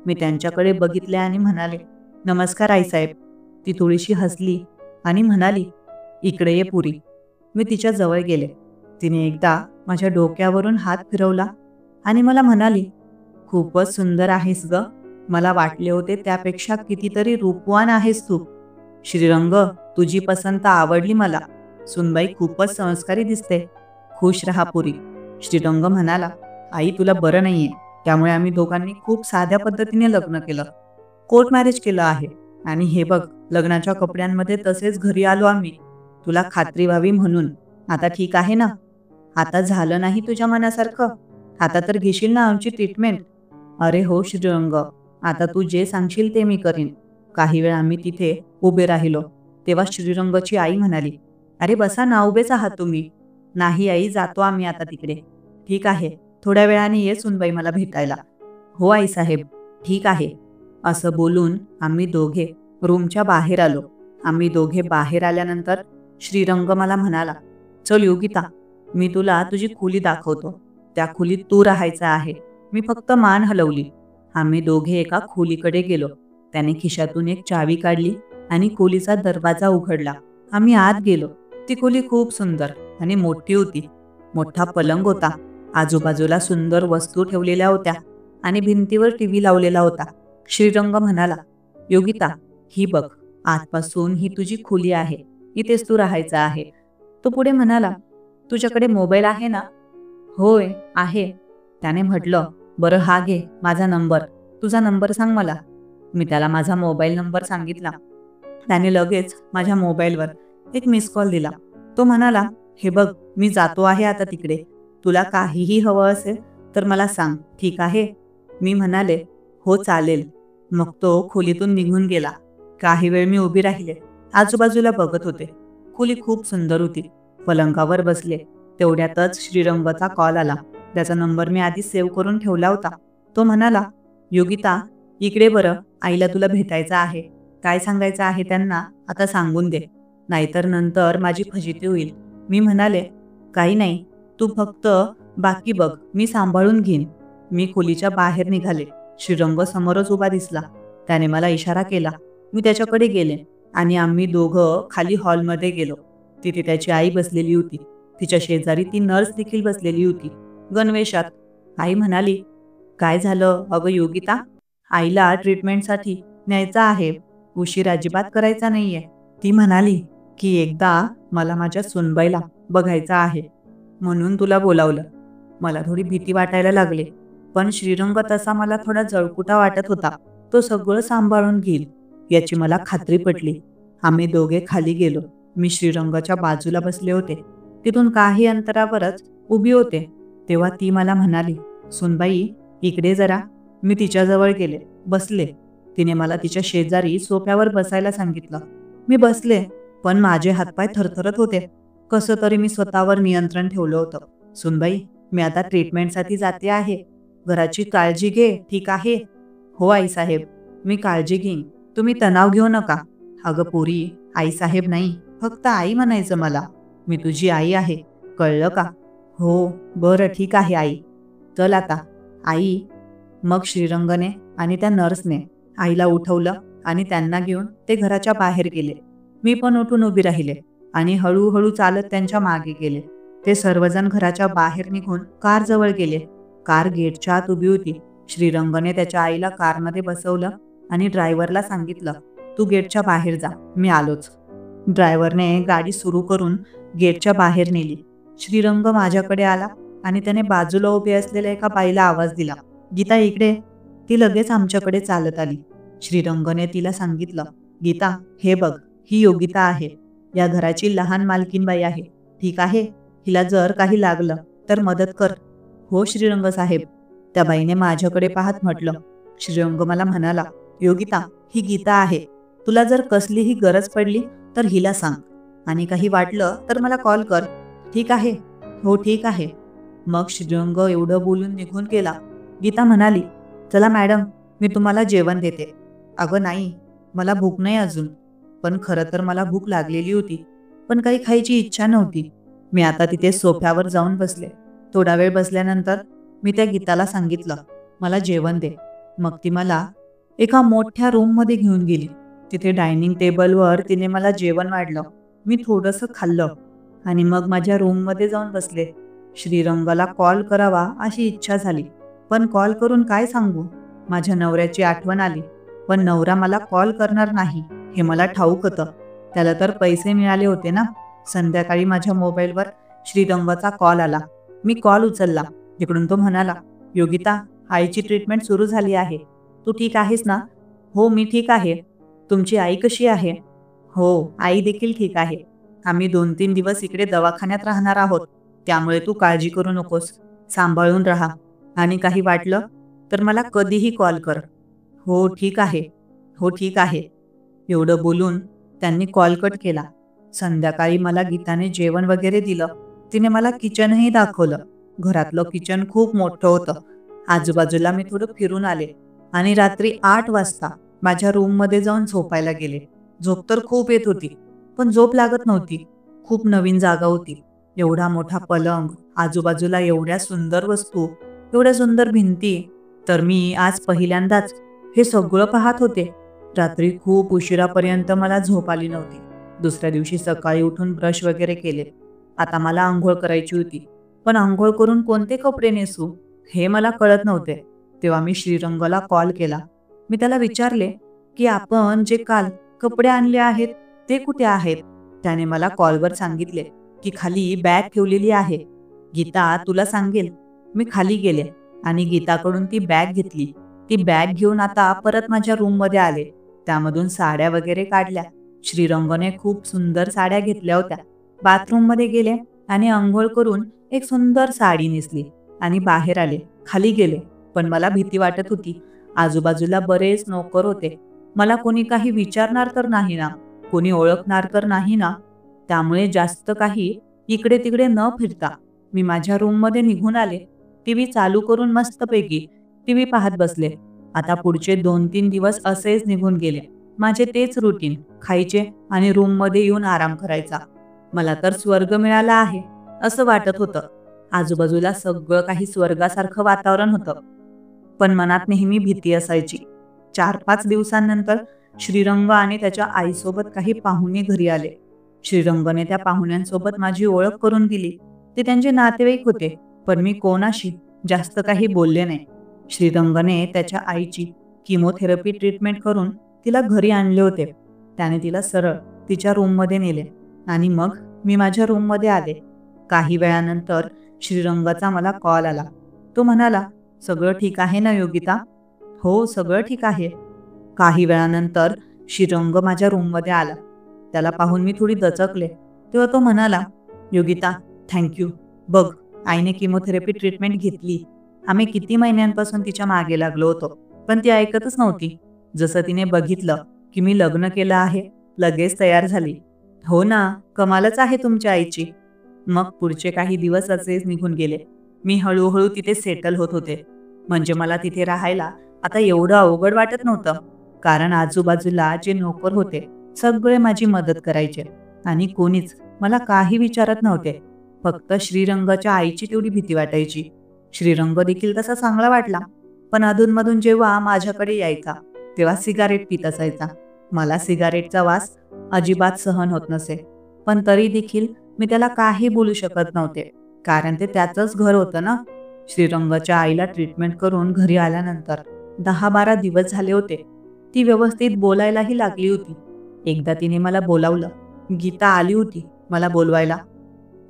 मी त्यांच्याकडे बघितले आणि म्हणाले, नमस्कार आईसाहेब. ती थोडीशी हसली आणि म्हणाली, इकडे ये पुरी. मी तिच्या जवळ गेले. तिने एकदा माझ्या डोक्यावरून हात फिरवला आणि मला म्हणाली, खूपच सुंदर आहेस ग. मला वाटले होते त्यापेक्षा कितीतरी रूपवान आहेस तू. श्रीरंग, तुझी पसंत आवडली मला. सुनबाई खूपच संस्कारी दिसते. खुश रहा पुरी. श्रीरंग म्हणाला, आई, तुला बरं नाहीये. त्यामुळे आम्ही दोघांनी खूप साध्या पद्धतीने लग्न केलं. कोर्ट मॅरेज केलं आहे. आणि हे बघ, लग्नाच्या कपड्यांमध्ये तसेच घरी आलो आम्ही. तुला खात्री व्हावी म्हणून. आता ठीक आहे ना? आता झालं नाही तुझ्या मनासारखं? आता तर घेशील ना आमची ट्रीटमेंट? अरे हो श्रीरंग, आता तू जे सांगशील ते मी करीन. काही वेळ आम्ही तिथे उभे राहिलो. तेव्हा श्रीरंगची आई म्हणाली, अरे बसा ना, उभेच आहात तुम्ही. नाही आई, जातो आम्ही आता तिकडे. ठीक आहे, थोड्या वेळाने ये सुनबाई मला भेटायला. हो आई साहेब, ठीक आहे. असं बोलून आम्ही दोघे रूमच्या बाहेर आलो. आम्ही दोघे बाहेर आल्यानंतर श्रीरंग मला म्हणाला, चल योगिता, मी तुला तुझी खोली दाखवतो. त्या खोलीत तू राहायचं आहे. मी फक्त मान हलवली. आम्ही दोघे एका खोलीकडे गेलो. त्याने खिशातून एक चावी काढली आणि खोलीचा दरवाजा उघडला. आम्ही आत गेलो. ती खोली खूप सुंदर आणि मोठी होती. मोठा पलंग होता. आजूबाजूला सुंदर वस्तू ठेवलेल्या होत्या आणि भिंतीवर टीव्ही लावलेला होता. श्रीरंग म्हणाला, योगिता, ही बघ, आजपासून ही तुझी खोली आहे. इथेच तू राहायचं आहे. तो पुढे म्हणाला, तुझ्याकडे मोबाईल आहे ना? होय, आहे. त्याने म्हटलं, बरं हा घे माझा नंबर. तुझा नंबर सांग मला. मी त्याला माझा मोबाईल नंबर सांगितला. त्याने लगेच माझ्या मोबाईलवर एक मिस कॉल दिला. तो म्हणाला, हे बघ, मी जातो आहे आता तिकडे. तुला काहीही हवं असेल तर मला सांग, ठीक आहे? मी म्हणाले, हो चालेल. मग तो खोलीतून निघून गेला. काही वेळ मी उभी राहिले. आजूबाजूला बघत होते. खोली खूप सुंदर होती. पलंगावर बसले. तेवढ्यातच श्रीरंगचा कॉल आला. त्याचा नंबर मी आधी सेव्ह करून ठेवला होता. तो म्हणाला, योगिता, इकडे बरं, आईला तुला भेटायचं आहे. काय सांगायचं आहे त्यांना आता सांगून दे, नाहीतर नंतर माझी फजिती होईल. मी म्हणाले, काही नाही, तू फक्त बाकी बघ, मी सांभाळून घेईन. मी खोलीच्या बाहेर निघाले. श्रीरंग समोरच उभा दिसला. त्याने मला इशारा केला. मी त्याच्याकडे गेले आणि आम्ही दोघं खाली हॉलमध्ये गेलो. तिथे त्याची आई बसलेली होती. तिच्या शेजारी ती नर्स देखील बसलेली होती, गणवेशात. आई म्हणाली, काय झालं अगं योगिता? आईला ट्रीटमेंटसाठी न्यायचं आहे. उशीर अजिबात करायचा नाहीये. ती म्हणाली की एकदा मला माझ्या सुनबाईला बघायचं आहे, म्हणून तुला बोलावलं. मला थोडी भीती वाटायला लागली. पण श्रीरंग तसा मला थोडा जळकुटा वाटत होता. तो सगळं सांभाळून घेईल याची मला खात्री पटली. आम्ही दोघे खाली गेलो. मी श्रीरंगाच्या बाजूला बसले होते. तिथून काही अंतरावरच उभी होते. तेव्हा ती मला म्हणाली, सुनबाई, इकडे जरा. मी तिच्याजवळ गेले, बसले. तिने मला तिच्या शेजारी सोफ्यावर बसायला सांगितलं. मी बसले, पण माझे हातपाय थरथरत होते. कसं तरी मी स्वतःवर नियंत्रण ठेवलं होतं. सुनबाई, मी आता ट्रीटमेंटसाठी जाते आहे. घराची काळजी घे, ठीक आहे? हो आईसाहेब, मी काळजी घेईन. तुम्ही तणाव घेऊ नका. अगं पोरी, आईसाहेब नाही, फक्त आई म्हणायचं मला. मी तुझी आई आहे, कळलं का? हो, बरं ठीक आहे आई. चल आता. आई. मग श्रीरंगने आणि त्या नर्सने आईला उठवलं आणि त्यांना घेऊन ते घराच्या बाहेर गेले. मी पण उठून उभी राहिले आणि हळूहळू चालत त्यांच्या मागे गेले. ते सर्वजण घराच्या बाहेर निघून कार जवळ गेले. कार गेटच्या आत उभी होती. श्रीरंगने त्याच्या आईला कारमध्ये बसवलं आणि ड्रायव्हरला सांगितलं, तू गेटच्या बाहेर जा, मी आलोच. ड्रायव्हरने गाडी सुरू करून गेटच्या बाहेर नेली. श्रीरंग माझ्याकडे आला आणि त्याने बाजूला उभी असलेल्या एका बाईला आवाज दिला, गीता इकडे. ती लगेच आमच्याकडे चालत आली. श्रीरंगने तिला सांगितलं, गीता हे बघ, ही योगिता आहे. या घराची लहान मालकीनबाई आहे. ठीक आहे, हिला जर काही लागलं तर मदत कर. हो श्रीरंग साहेब, त्या बाईने माझ्याकडे पाहत म्हटलं. श्रीरंग मला म्हणाला, योगिता ही गीता आहे. तुला जर कसलीही गरज पडली तर हिला सांग आणि काही वाटलं तर मला कॉल कर. ठीक आहे? हो ठीक आहे. मग श्रीरंग एवढं बोलून निघून गेला. गीता म्हणाली, चला मॅडम, मी तुम्हाला जेवण देते. अगं नाही, मला भूक नाही अजून. पण खरं तर मला भूक लागलेली होती, पण काही खायची इच्छा नव्हती. मी आता तिथे सोफ्यावर जाऊन बसले. थोडा वेळ बसल्यानंतर मी त्या गीताला सांगितलं, मला जेवण दे. मग ती मला एका मोठ्या रूममध्ये घेऊन गेली. तिथे डायनिंग टेबलवर तिने मला जेवण वाढलं. मी थोडंसं खाल्लं आणि मग माझ्या रूममध्ये जाऊन बसले. श्रीरंगाला कॉल करावा अशी इच्छा झाली, पण कॉल करून काय सांगू? माझ्या नवऱ्याची आठवण आली, पण नवरा मला कॉल करणार नाही हे मला ठाऊक होतं. त्याला तर पैसे मिळाले होते ना. संध्याकाळी माझ्या मोबाईलवर श्रीरंगाचा कॉल आला. मी कॉल उचलला. तिकडून तो म्हणाला, योगिता, आईची ट्रीटमेंट सुरू झाली आहे. तू ठीक आहेस ना? हो मी ठीक आहे. तुमची आई कशी आहे? हो, आई देखील ठीक आहे. आम्ही 2-3 दिवस इकडे दवाखान्यात राहणार आहोत. त्यामुळे तू काळजी करू नकोस. सांभाळून राहा आणि काही वाटलं तर मला कधीही कॉल कर. हो ठीक आहे. हो ठीक आहे. एवढं बोलून त्यांनी कॉल कट केला. संध्याकाळी मला गीताने जेवण वगैरे दिलं. तिने मला किचनही दाखवलं. घरातलं किचन खूप मोठं होतं. आजूबाजूला मी थोडं फिरून आले आणि रात्री 8 वाजता माझ्या रूममध्ये जाऊन झोपायला गेले. झोप तर खूप येत होती, पण झोप लागत नव्हती. खूप नवीन जागा होती. एवढा मोठा पलंग, आजूबाजूला एवढ्या सुंदर वस्तू, एवढ्या सुंदर भिंती. तर मी आज पहिल्यांदाच हे सगळं पाहत होते. रात्री खूप उशिरापर्यंत मला झोप आली नव्हती. दुसऱ्या दिवशी सकाळी उठून ब्रश वगैरे केले. आता मला आंघोळ करायची होती, पण आंघोळ करून कोणते कपडे नेसू हे मला कळत नव्हते. तेव्हा मी श्रीरंगाला कॉल केला. मी त्याला विचारले की आपण जे काल कपडे आणले आहेत ते कुठे आहेत? त्याने मला कॉलवर सांगितले की खाली बॅग ठेवलेली आहे. गीता तुला सांगेल, मी खाली गेले आणि गीताकडून ती बॅग घेतली. ती बॅग घेऊन आता परत माझ्या रूममध्ये आले. त्यामधून साड्या वगैरे काढल्या. श्रीरंगने खूप सुंदर साड्या घेतल्या होत्या. बाथरूममध्ये गेले आणि अंघोळ करून एक सुंदर साडी नेसली आणि बाहेर आले. खाली गेले, पण मला भीती वाटत होती. आजूबाजूला बरेच नोकर होते. मला कोणी काही विचारणार तर नाही ना, कोणी ओळखणार तर नाही ना. त्यामुळे जास्त काही इकडे तिकडे न फिरता मी माझ्या रूममध्ये निघून आले. टीव्ही चालू करून मस्तपैकी टीव्ही पाहत बसले. आता पुढचे 2-3 दिवस असेच निघून गेले. माझे तेच रुटीन, खायचे आणि रूममध्ये येऊन आराम करायचा. मला तर स्वर्ग मिळाला आहे असं वाटत होतं. आजूबाजूला सगळं काही स्वर्गासारखं वातावरण होतं, पण मनात नेहमी भीती असायची. 4-5 दिवसांनंतर श्रीरंग आणि त्याच्या आईसोबत काही पाहुणे घरी आले. श्रीरंगने त्या पाहुण्यांसोबत माझी ओळख करून दिली. ते त्यांचे नातेवाईक होते, पण मी कोणाशी जास्त काही बोलले नाही. श्रीरंगने त्याच्या आईची किमोथेरपी ट्रीटमेंट करून तिला घरी आणले होते. त्याने तिला सरळ तिच्या रूममध्ये नेले आणि मग मी माझ्या रूममध्ये आले. काही वेळानंतर श्रीरंगाचा मला कॉल आला. तो म्हणाला, सगळं ठीक आहे ना योगिता? हो सगळं ठीक आहे. काही वेळानंतर श्रीरंग माझ्या रूममध्ये आला. त्याला पाहून मी थोडी दचकले. तेव्हा तो म्हणाला, योगिता थँक्यू. बघ, आईने किमोथेरपी ट्रीटमेंट घेतली. आम्ही किती महिन्यांपासून तिच्या मागे लागलो होतो, पण ती ऐकतच नव्हती. जसं तिने बघितलं की मी लग्न केलं आहे, लगेच तयार झाली. हो ना, कमालच आहे तुमच्या आईची. मग पुढचे काही दिवस असेच निघून गेले. मी हळूहळू तिथे सेटल होत होते. म्हणजे मला तिथे राहायला आता एवढं अवघड वाटत नव्हतं, कारण आजूबाजूला जे नोकर होते सगळे माझी मदत करायचे आणि कोणीच मला काही विचारत नव्हते. फक्त श्रीरंगाच्या आईची तेवढी भीती वाटायची. श्रीरंग देखील तसा चांगला वाटला, पण अधूनमधून जेव्हा माझ्याकडे यायचा तेव्हा सिगारेट पित असायचा. मला सिगारेटचा वास अजिबात सहन होत नसे, पण तरी देखील मी त्याला काही बोलू शकत नव्हते, कारण ते त्याचंच घर होतं ना. श्रीरंगाच्या आईला ट्रीटमेंट करून घरी आल्यानंतर 10-12 दिवस झाले होते. ती व्यवस्थित बोलायलाही लागली होती. एकदा तिने मला बोलावलं. गीता आली होती मला बोलवायला.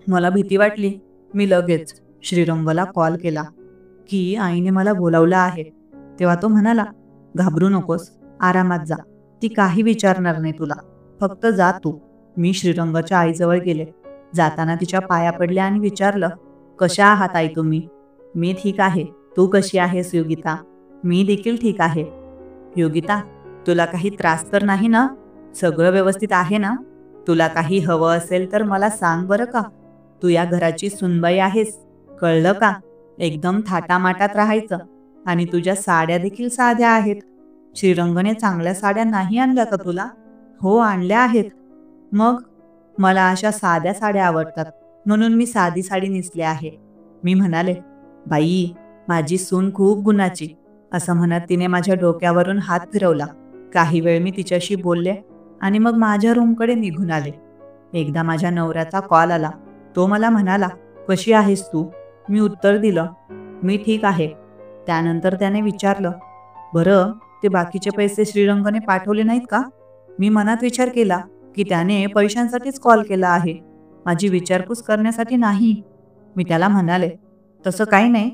मला भीती वाटली. मी लगेच श्रीरंगला कॉल केला, की आईने मला बोलावलं आहे. तेव्हा तो म्हणाला, "घाबरू नकोस, आरामात जा. ती काही विचारणार नाही तुला. फक्त जा तू." मी श्रीरंगाच्या आईजवळ गेले. जाताना तिच्या पाया पडले आणि विचारलं, "कशा आहात आई तुम्ही?" "मी ठीक आहे. तू कशी आहेस योगिता?" "मी देखील ठीक आहे." "योगिता, तुला काही त्रास तर नाही ना? सगळं व्यवस्थित आहे ना? तुला काही हवं असेल तर मला सांग बरं का. तू या घराची सुनबाई आहेस. कळलं का? एकदम थाटामाटात राहायचं. आणि तुझ्या साड्या देखील साध्या आहेत." "श्रीरंगने चांगल्या साड्या नाही आणल्या का तुला?" "हो, आणल्या आहेत." "मग?" "मला अशा साध्या साड्या आवडतात, म्हणून मी साधी साडी नेसली आहे." मी म्हणाले, "बाई, माझी सून खूप गुणाची." असं म्हणत तिने माझ्या डोक्यावरून हात फिरवला. काही वेळ मी तिच्याशी बोलले आणि मग माझ्या रूमकडे निघून आले. एकदा माझ्या नवऱ्याचा कॉल आला. तो मला म्हणाला, "कशी आहेस तू?" मी उत्तर दिलं, "मी ठीक आहे." त्यानंतर त्याने विचारलं, "बरं, ते बाकीचे पैसे श्रीरंगने पाठवले नाहीत का?" मी मनात विचार केला, की त्याने पैशांसाठीच कॉल केला आहे, माझी विचारपूस करण्यासाठी नाही. मी त्याला म्हणाले, "तसं काही नाही."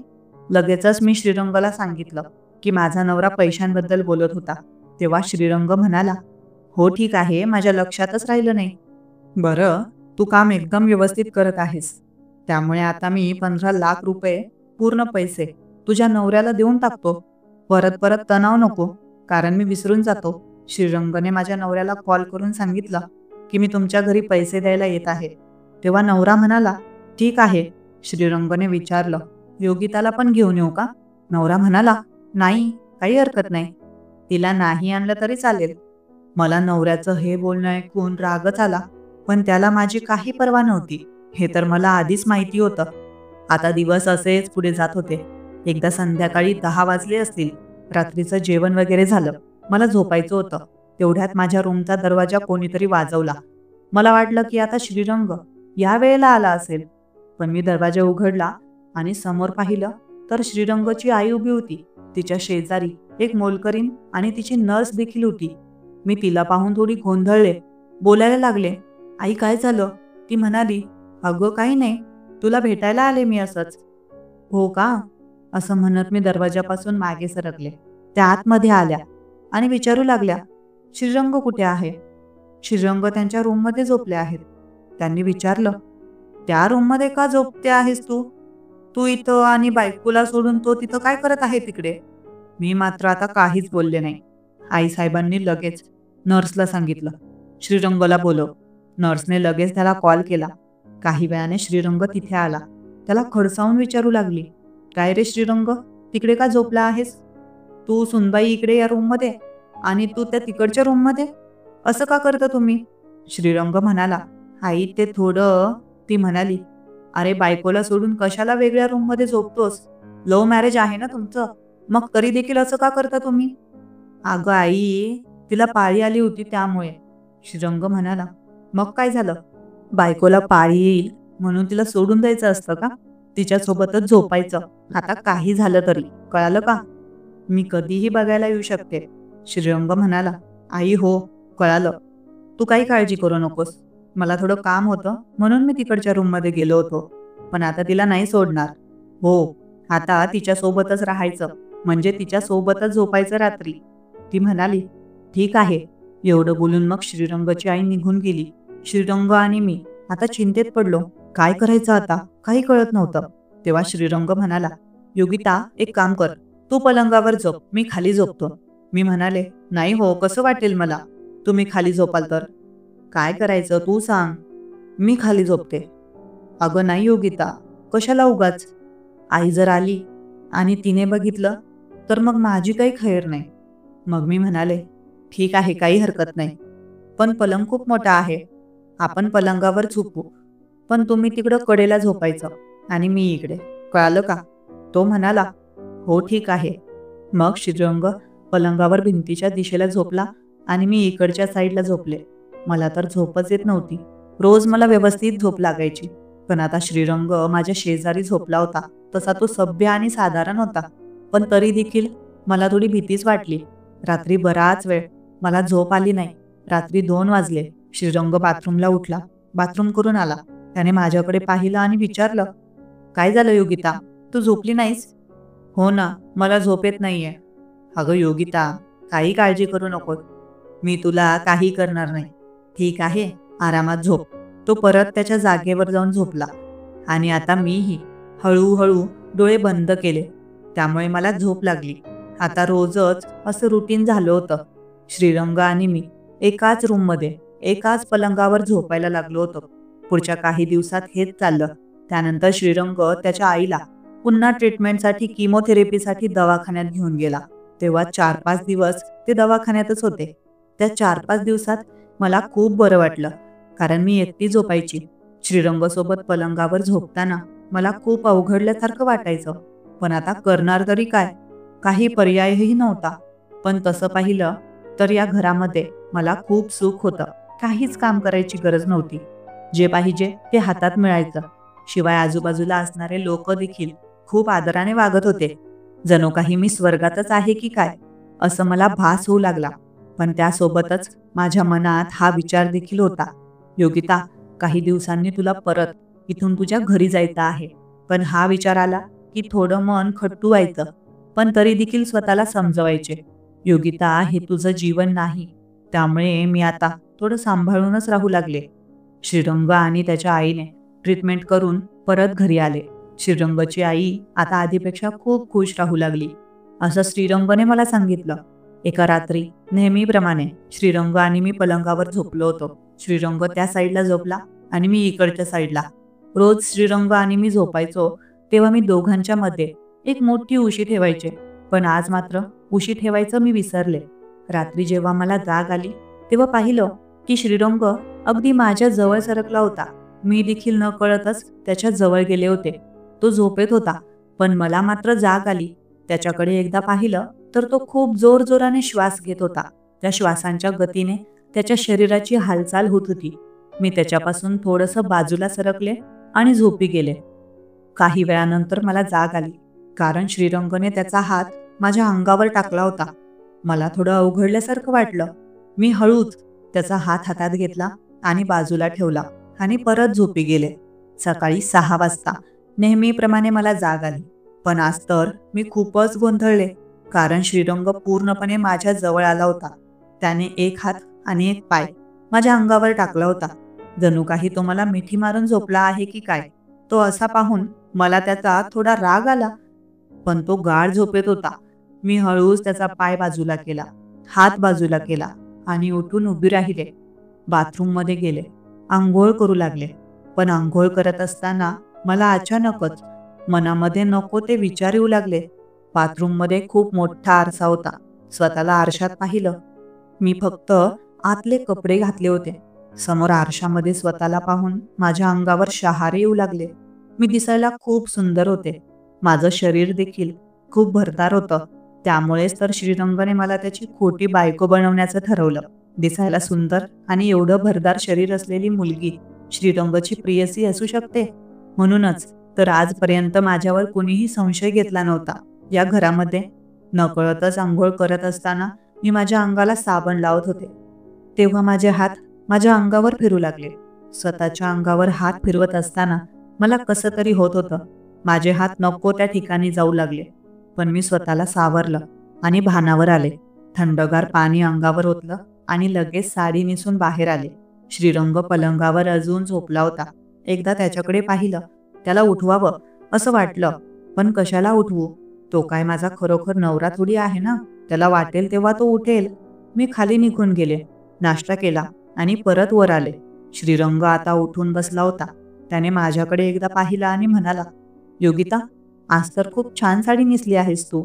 लगेचच मी श्रीरंगला सांगितलं, की माझा नवरा पैशांबद्दल बोलत होता. तेव्हा श्रीरंग म्हणाला, "हो ठीक आहे, माझ्या लक्षातच राहिलं नाही." "बरं, तू काम एकदम व्यवस्थित करत आहेस. त्यामुळे आता मी 15 लाख रुपये पूर्ण पैसे तुझ्या नवऱ्याला देऊन टाकतो. परत परत तणाव नको, कारण मी विसरून जातो." श्रीरंगने माझ्या नवऱ्याला कॉल करून सांगितलं, की मी तुमच्या घरी पैसे द्यायला येत आहे. तेव्हा नवरा म्हणाला, "ठीक आहे." श्रीरंगने विचारलं, "योगिताला पण घेऊन येऊ का?" नवरा म्हणाला, "नाही, काही हरकत नाही. तिला नाही आणलं तरी चालेल." मला नवऱ्याचं हे बोलणं ऐकून रागच आला, पण त्याला माझी काही पर्वा नव्हती. हे तर मला आधीच माहिती होतं. आता दिवस असेच पुढे जात होते. एकदा संध्याकाळी 10 वाजले असतील. रात्रीचं जेवण वगैरे झालं. मला झोपायचं होतं. तेवढ्यात माझ्या रूमचा दरवाजा कोणीतरी वाजवला. मला वाटलं की आता श्रीरंग या वेळेला आला असेल. पण मी दरवाजा उघडला आणि समोर पाहिलं तर श्रीरंगची आई उभी होती. तिच्या शेजारी एक मोलकरीण आणि तिची नर्स देखील होती. मी तिला पाहून थोडी गोंधळले. बोलायला लागले, "आई, काय झालं?" ती म्हणाली, "अगं काही नाही. तुला भेटायला आले मी असंच." "हो का?" असं म्हणत मी दरवाजापासून मागे सरकले. त्या आतमध्ये आल्या आणि विचारू लागल्या, "श्रीरंग कुठे आहे?" "श्रीरंग त्यांच्या रूममध्ये झोपले आहेत." त्यांनी विचारलं, "त्या रूममध्ये का झोपते आहेस तू? तू इथं आणि बायकोला सोडून तो तिथं काय करत आहे तिकडे?" मी मात्र आता काहीच बोलले नाही. आईसाहेबांनी लगेच नर्सला सांगितलं, "श्रीरंगला बोलव." नर्सने लगेच त्याला कॉल केला. काही वेळाने श्रीरंग तिथे आला. त्याला खडसावून विचारू लागली, "काय रे श्रीरंग, तिकडे का झोपला आहेस? तू सुनबाई इकडे या रूममध्ये आणि तू त्या तिकडच्या रूममध्ये? असं का करता तुम्ही?" श्रीरंग म्हणाला, "आई, ते थोडं." ती म्हणाली, "अरे, बायकोला सोडून कशाला वेगळ्या रूममध्ये झोपतोस? लव्ह मॅरेज आहे ना तुमचं? मग तरी देखील असं का करता तुम्ही?" "अगं आई, तिला पाळी आली होती त्यामुळे." श्रीरंग म्हणाला, "मग काय झालं? बायकोला पाळी येईल म्हणून तिला सोडून द्यायचं असतं का? तिच्यासोबतच झोपायचं. आता काही झालं तरी, कळालं का? मी कधीही बघायला येऊ शकते." श्रीरंग म्हणाला, "आई हो, कळालं. तू काही काळजी करू नकोस. मला थोडं काम होतं म्हणून मी तिकडच्या रूममध्ये गेलो होतो. पण आता तिला नाही सोडणार. हो, आता तिच्यासोबतच राहायचं, म्हणजे तिच्यासोबतच झोपायचं रात्री." ती म्हणाली, "ठीक आहे." एवढं बोलून मग श्रीरंगची आई निघून गेली. श्रीरंग आणि मी आता चिंतेत पडलो. काय करायचं आता? काही कळत नव्हतं. तेव्हा श्रीरंग म्हणाला, "योगिता, एक काम कर. तू पलंगावर झोप, मी खाली झोपतो." मी म्हणाले, "नाही हो, कसं वाटेल मला? तुम्ही खाली झोपाल तर?" "काय करायचं तू सांग. मी खाली झोपते." "अगं नाही योगिता, कशाला उगाच? आई जर आली आणि तिने बघितलं तर मग माझी काही खैर नाही. मग मी म्हणाले, ठीक आहे, काही हरकत नाही. पण पलंग खूप मोठा आहे. आपण पलंगावर झोपू. पण तुम्ही तिकडं कडेला झोपायचं आणि मी इकडे. कळालं का? तो म्हणाला, हो ठीक आहे. मग श्रीरंग पलंगावर भिंतीच्या दिशेला झोपला आणि मी इकडच्या साईडला झोपले. मला तर झोपच येत नव्हती. रोज मला व्यवस्थित झोप लागायची. पण आता श्रीरंग माझ्या शेजारी झोपला होता. तसा तो सभ्य आणि साधारण होता. पण तरी देखील मला थोडी भीतीच वाटली. रात्री बराच वेळ मला झोप आली नाही. रात्री 2 वाजले. श्रीरंग बाथरूमला उठला. बाथरूम करून आला. त्याने माझ्याकडे पाहिलं आणि विचारलं, काय झालं योगिता? तू झोपली नाहीस? हो ना, मला झोप येत नाहीये. अगं योगिता, काही काळजी करू नकोस. मी तुला काही करणार नाही. ठीक आहे, आरामात झोप. तो परत त्याच्या जागेवर जाऊन झोपला आणि आता मीही हळूहळू डोळे बंद केले. त्यामुळे मला झोप लागली. आता रोजच असं रुटीन झालं होतं. श्रीरंग आणि मी एकाच रूममध्ये, एकाच पलंगावर झोपायला लागलो होतो. पुढच्या काही दिवसात हेच चाललं. त्यानंतर श्रीरंग त्याच्या आईला पुन्हा ट्रीटमेंटसाठी, किमोथेरपीसाठी दवाखान्यात घेऊन गेला. तेव्हा 4-5 दिवस ते दवाखान्यातच होते. त्या 4-5 दिवसात मला खूप बरं वाटलं, कारण मी एकटी झोपायची. श्रीरंगसोबत पलंगावर झोपताना मला खूप अवघडल्यासारखं वाटायचं. पण आता करणार तरी काय? काही पर्यायही नव्हता. पण तसं पाहिलं तर या घरामध्ये मला खूप सुख होतं. काहीच काम करायची गरज नव्हती. जे पाहिजे ते हातात मिळायचं. शिवाय आजूबाजूला असणारे लोक देखील खूप आदराने वागत होते. जणू काही मी स्वर्गातच आहे की काय, असं मला भास होऊ लागला. पण त्यासोबतच माझ्या मनात हा विचार देखील होता, योगिता, काही दिवसांनी तुला परत इथून तुझ्या घरी जायचं आहे. पण हा विचार आला की थोडं मन खट्टू व्हायचं. पण तरी देखील स्वतःला समजवायचे, योगिता, हे तुझं जीवन नाही. त्यामुळे मी आता थोडं सांभाळूनच राहू लागले. श्रीरंग आणि त्याच्या आईने ट्रीटमेंट करून परत घरी आले. श्रीरंगची आई आता आधीपेक्षा खूप खुश राहू लागली, असं श्रीरंगने मला सांगितलं. एका रात्री नेहमीप्रमाणे श्रीरंग आणि मी पलंगावर झोपलो होतो. श्रीरंग त्या साईडला झोपला आणि मी इकडच्या साईडला. रोज श्रीरंग आणि मी झोपायचो तेव्हा मी दोघांच्या मध्ये एक मोठी उशी ठेवायचे. पण आज मात्र उशी ठेवायचं मी विसरले. रात्री जेव्हा मला जाग आली तेव्हा पाहिलं की श्रीरंग अगदी माझ्या जवळ सरकला होता. मी देखील न कळतच त्याच्या जवळ गेले होते. तो झोपेत होता, पण मला मात्र जाग आली. त्याच्याकडे एकदा पाहिलं तर तो खूप जोरजोराने श्वास घेत होता. त्या श्वासांच्या गतीने त्याच्या शरीराची हालचाल होत होती. मी त्याच्यापासून थोडंसं बाजूला सरकले आणि झोपी गेले. काही वेळानंतर मला जाग आली, कारण श्रीरंगने त्याचा हात माझ्या अंगावर टाकला होता. मला थोडं अवघडल्यासारखं वाटलं. मी हळूच त्याचा हात हातात घेतला आणि बाजूला ठेवला आणि परत झोपी गेले. सकाळी 6 वाजता नेहमीप्रमाणे मला जाग आली. पण आज तर मी खूपच गोंधळले, कारण श्रीरंग पूर्णपणे माझ्या जवळ आला होता. त्याने एक हात आणि एक पाय माझ्या अंगावर टाकला होता. जणू काही तो मला मिठी मारून झोपला आहे की काय. तो असा पाहून मला त्याचा थोडा राग आला. पण तो गाढ झोपेत होता. मी हळूच त्याचा पाय बाजूला केला, हात बाजूला केला आणि उठून उभी राहिले. बाथरूममध्ये गेले, आंघोळ करू लागले. पण आंघोळ करत असताना मला अचानकच मनामध्ये नको ते विचार येऊ लागले. बाथरूममध्ये खूप मोठा आरसा होता. स्वतःला आरशात पाहिलं. मी फक्त आतले कपडे घातले होते. समोर आरशामध्ये स्वतःला पाहून माझ्या अंगावर शहारे येऊ लागले. मी दिसायला खूप सुंदर होते. माझं शरीर देखील खूप भरदार होतं. त्यामुळेच तर श्रीरंगने मला त्याची खोटी बायको बनवण्याचं ठरवलं. दिसायला सुंदर आणि एवढं भरदार शरीर असलेली मुलगी श्रीरंगची प्रियसी असू शकते. म्हणूनच तर आजपर्यंत माझ्यावर कुणीही संशय घेतला नव्हता. या घरामध्ये नकळतच आंघोळ करत असताना मी माझ्या अंगाला साबण लावत होते. तेव्हा माझे हात माझ्या अंगावर फिरू लागले. स्वतःच्या अंगावर हात फिरवत असताना मला कसं तरी होत होतं. माझे हात नको त्या ठिकाणी जाऊ लागले. पण मी स्वतःला सावरलं आणि भानावर आले. थंडगार पाणी अंगावर ओतलं आणि लगेच साडी नेसून बाहेर आले. श्रीरंग पलंगावर अजून झोपला होता. एकदा त्याच्याकडे पाहिलं. त्याला उठवावं असं वाटलं, पण कशाला उठवू? तो काय माझा खरोखर नवरा थोडी आहे ना. त्याला वाटेल तेव्हा तो उठेल. मी खाली निघून गेले, नाश्ता केला आणि परत वर आले. श्रीरंग आता उठून बसला होता. त्याने माझ्याकडे एकदा पाहिलं आणि म्हणाला, योगिता, आज तर खूप छान साडी नेसली आहेस तू.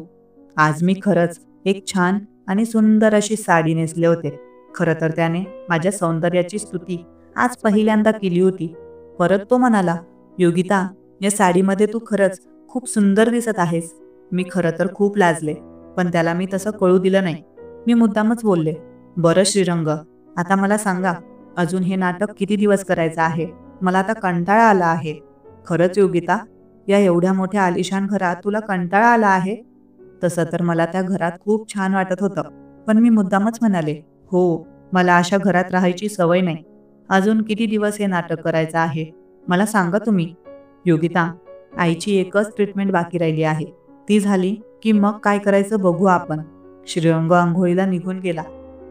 आज मी खरंच एक छान आणि सुंदर अशी साडी नेसले होते. खरं तर त्याने माझ्या सौंदर्याची स्तुती आज पहिल्यांदा केली होती. परत तो म्हणाला, "योगिता, या साडीमध्ये तू खरंच खूप सुंदर दिसत आहेस." मी खरं तर खूप लाजले, पण त्याला मी तसं कळू दिलं नाही. मी मुद्दामच बोलले, "बरं श्रीरंग, आता मला सांगा, अजून हे नाटक किती दिवस करायचं आहे? मला आता कंटाळा आला आहे." "खरंच योगिता, या एवढ्या मोठ्या आलिशान घरात तुला कंटाळा आला आहे?" तसं तर मला त्या घरात खूप छान वाटत होतं. पण मी मुद्दामच म्हणाले, "हो, मला अशा घरात राहायची सवय नाही. अजून किती दिवस हे नाटक करायचं आहे? मला सांगा तुम्ही." "योगिता, आईची एकच ट्रीटमेंट बाकी राहिली आहे. ती झाली की मग काय करायचं बघू आपण." श्रीरंग अंघोळीला निघून गेला.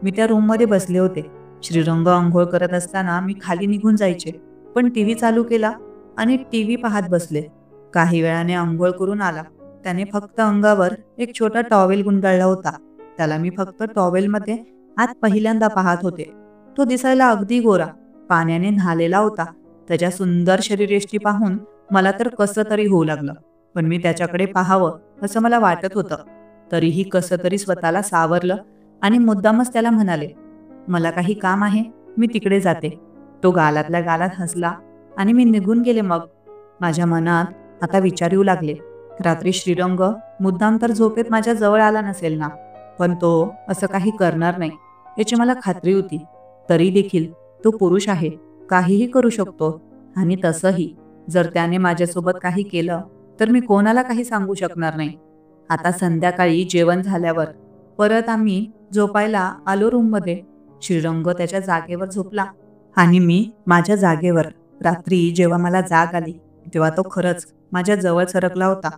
मी त्या रूममध्ये बसले होते. श्रीरंग अंघोळ करत असताना मी खाली निघून जायचे. पण टीव्ही चालू केला आणि टीव्ही पाहत बसले. काही वेळाने अंघोळ करून आला. त्याने फक्त अंगावर एक छोटा टॉवेल गुंडाळला होता. त्याला मी फक्त टॉवेलमध्ये आज पहिल्यांदा पाहत होते. तो दिसायला अगदी गोरा, पाण्याने न्हालेला होता. त्याच्या सुंदर शरीरयष्टी पाहून मला तर कसं तरी होऊ लागलं. पण मी त्याच्याकडे पाहावं असं मला वाटत होतं. तरीही कसं तरी स्वतःला सावरलं आणि मुद्दामच त्याला म्हणाले, "मला काही काम आहे, मी तिकडे जाते." तो गालातल्या गालात हसला आणि मी निघून गेले मग. माझ्या मनात आता विचार येऊ लागले, रात्री श्रीरंग मुद्दाम तर झोपेत माझ्या जवळ आला नसेल ना, पण तो असं काही करणार नाही याची मला खात्री होती. तरी देखील तो पुरुष आहे, काहीही करू शकतो. आणि तसंही जर त्याने माझ्यासोबत काही केलं तर मी कोणाला काही सांगू शकणार नाही. आता संध्याकाळी जेवण झाल्यावर परत आम्ही झोपायला आलो रूममध्ये. श्रीरंग त्याच्या जागेवर झोपला आणि मी माझ्या जागेवर. रात्री जेव्हा मला जाग आली तेव्हा तो खरंच माझ्या जवळ सरकला होता.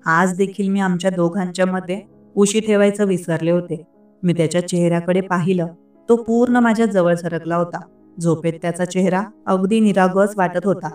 आज देखील मी आमच्या दोघांच्या मध्ये उशी ठेवायचं विसरले होते. मी त्याच्या चेहऱ्याकडे पाहिलं. तो पूर्ण माझ्या जवळ सरकला होता. झोपेत त्याचा चेहरा अगदी निरागस वाटत होता.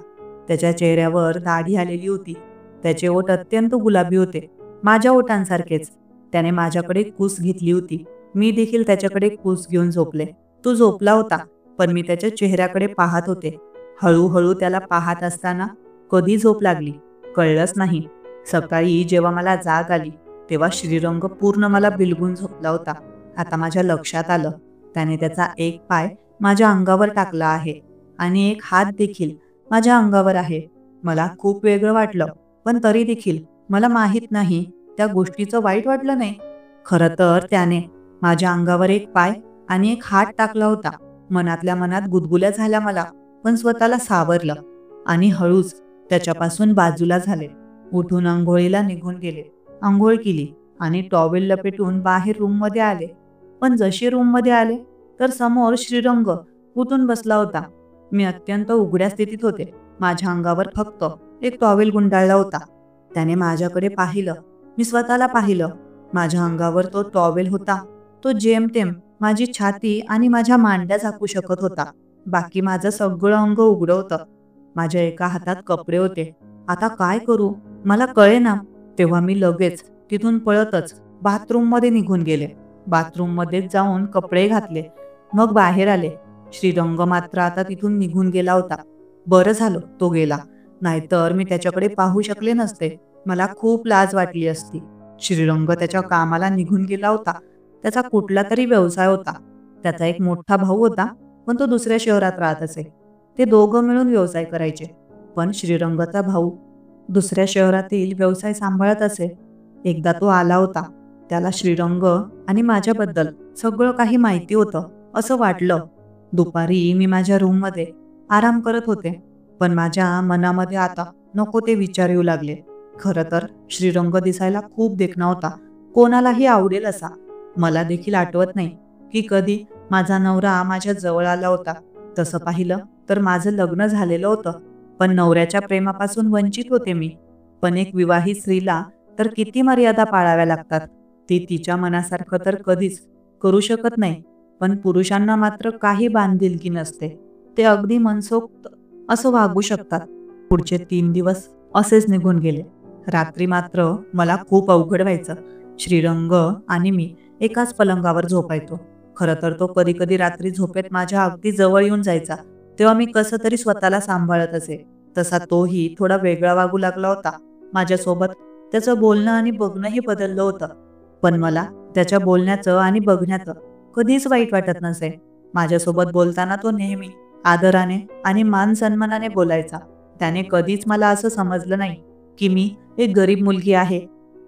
त्याच्या चेहऱ्यावर दाढी आलेली होती. त्याचे ओठ अत्यंत गुलाबी होते, माझ्या ओठांसारखेच. त्याने माझ्याकडे कूस घेतली होती. मी देखील त्याच्याकडे कूस घेऊन झोपले. तो झोपला होता, पण मी त्याच्या चेहऱ्याकडे पाहत होते. हळूहळू त्याला पाहत असताना कधी झोप लागली कळलंच नाही. सकाळी जेव्हा मला जाग आली तेव्हा श्रीरंग पूर्ण मला बिलगून झोपला होता. आता माझ्या लक्षात आलं, त्याने त्याचा एक पाय माझ्या अंगावर टाकला आहे आणि एक हात देखील माझ्या अंगावर आहे. मला खूप वेगळं वाटलं, पण तरी देखील मला माहित नाही त्या गोष्टीचं वाईट वाटलं नाही. खरं तर त्याने माझ्या अंगावर एक पाय आणि एक हात टाकला होता. मनातल्या मनात गुदगुल्या झाल्या मला, पण स्वतःला सावरलं आणि हळूच त्याच्यापासून बाजूला झाले. उठून अंघोळीला निघून गेले. अंघोळ केली आणि टॉवेल लपेटून बाहेर रूममध्ये आले. पण जशी रूममध्ये आले तर समोर श्रीरंग उठून बसला होता. मी अत्यंत उघड्या स्थितीत होते. माझ्या अंगावर फक्त एक टॉवेल गुंडाळला होता. त्याने माझ्याकडे पाहिलं. मी स्वतःला पाहिलं. माझ्या अंगावर तो टॉवेल होता. तो जेमतेम माझी छाती आणि माझ्या मांड्या झाकू शकत होता. बाकी माझं सगळं अंग उघडं होतं. माझ्या एका हातात कपडे होते. आता काय करू मला कळेना. तेव्हा मी लगेच तिथून पळतच बाथरूममध्ये निघून गेले. बाथरूममध्ये जाऊन कपडे घातले. मग बाहेर आले. श्रीरंग मात्र आता तिथून निघून गेला होता. बरं झालं तो गेला, नाहीतर मी त्याच्याकडे पाहू शकले नसते. मला खूप लाज वाटली असती. श्रीरंग त्याच्या कामाला निघून गेला होता. त्याचा कुठला तरी व्यवसाय होता. त्याचा एक मोठा भाऊ होता, पण तो दुसऱ्या शहरात राहत असे. ते दोघं मिळून व्यवसाय करायचे. पण श्रीरंगचा भाऊ दुसऱ्या शहरातील व्यवसाय सांभाळत असे. एकदा तो आला होता. त्याला श्रीरंग आणि माझ्याबद्दल सगळं काही माहिती होतं असं वाटलं. दुपारी मी माझ्या रूममध्ये आराम करत होते, पण माझ्या मनामध्ये आता नको ते विचार येऊ लागले. खरं तर श्रीरंग दिसायला खूप देखणा होता, कोणालाही आवडेल असा. मला देखील आठवत नाही की कधी माझा नवरा माझ्या जवळ आला होता. तसं पाहिलं तर माझं लग्न झालेलं होतं, पण नवऱ्याच्या प्रेमापासून वंचित होते मी. पण एक विवाहित स्त्रीला तर किती मर्यादा पाळाव्या लागतात. ती तिच्या मनासारखं तर कधीच करू शकत नाही. पण पुरुषांना मात्र काही बांधिलकी नसते. ते अगदी मनसोक्त असं वागू शकतात. पुढचे 3 दिवस असेच निघून गेले. रात्री मात्र मला खूप अवघड व्हायचं. श्रीरंग आणि मी एकाच पलंगावर झोपायचो. खरं तर तो कधी कधी रात्री झोपेत माझ्या अगदी जवळ येऊन जायचा. तेव्हा मी कसं तरी स्वतःला सांभाळत असे. तसा तोही थोडा वेगळा वागू लागला होता माझ्यासोबत. त्याचं बोलणं आणि बघणंही बदललं होतं. पण मला त्याच्या बोलण्याचं आणि बघण्याचं कधीच वाईट वाटत नसे. माझ्यासोबत बोलताना तो नेहमी आदराने आणि मान सन्मानाने बोलायचा. त्याने कधीच मला असं समजलं नाही की मी एक गरीब मुलगी आहे.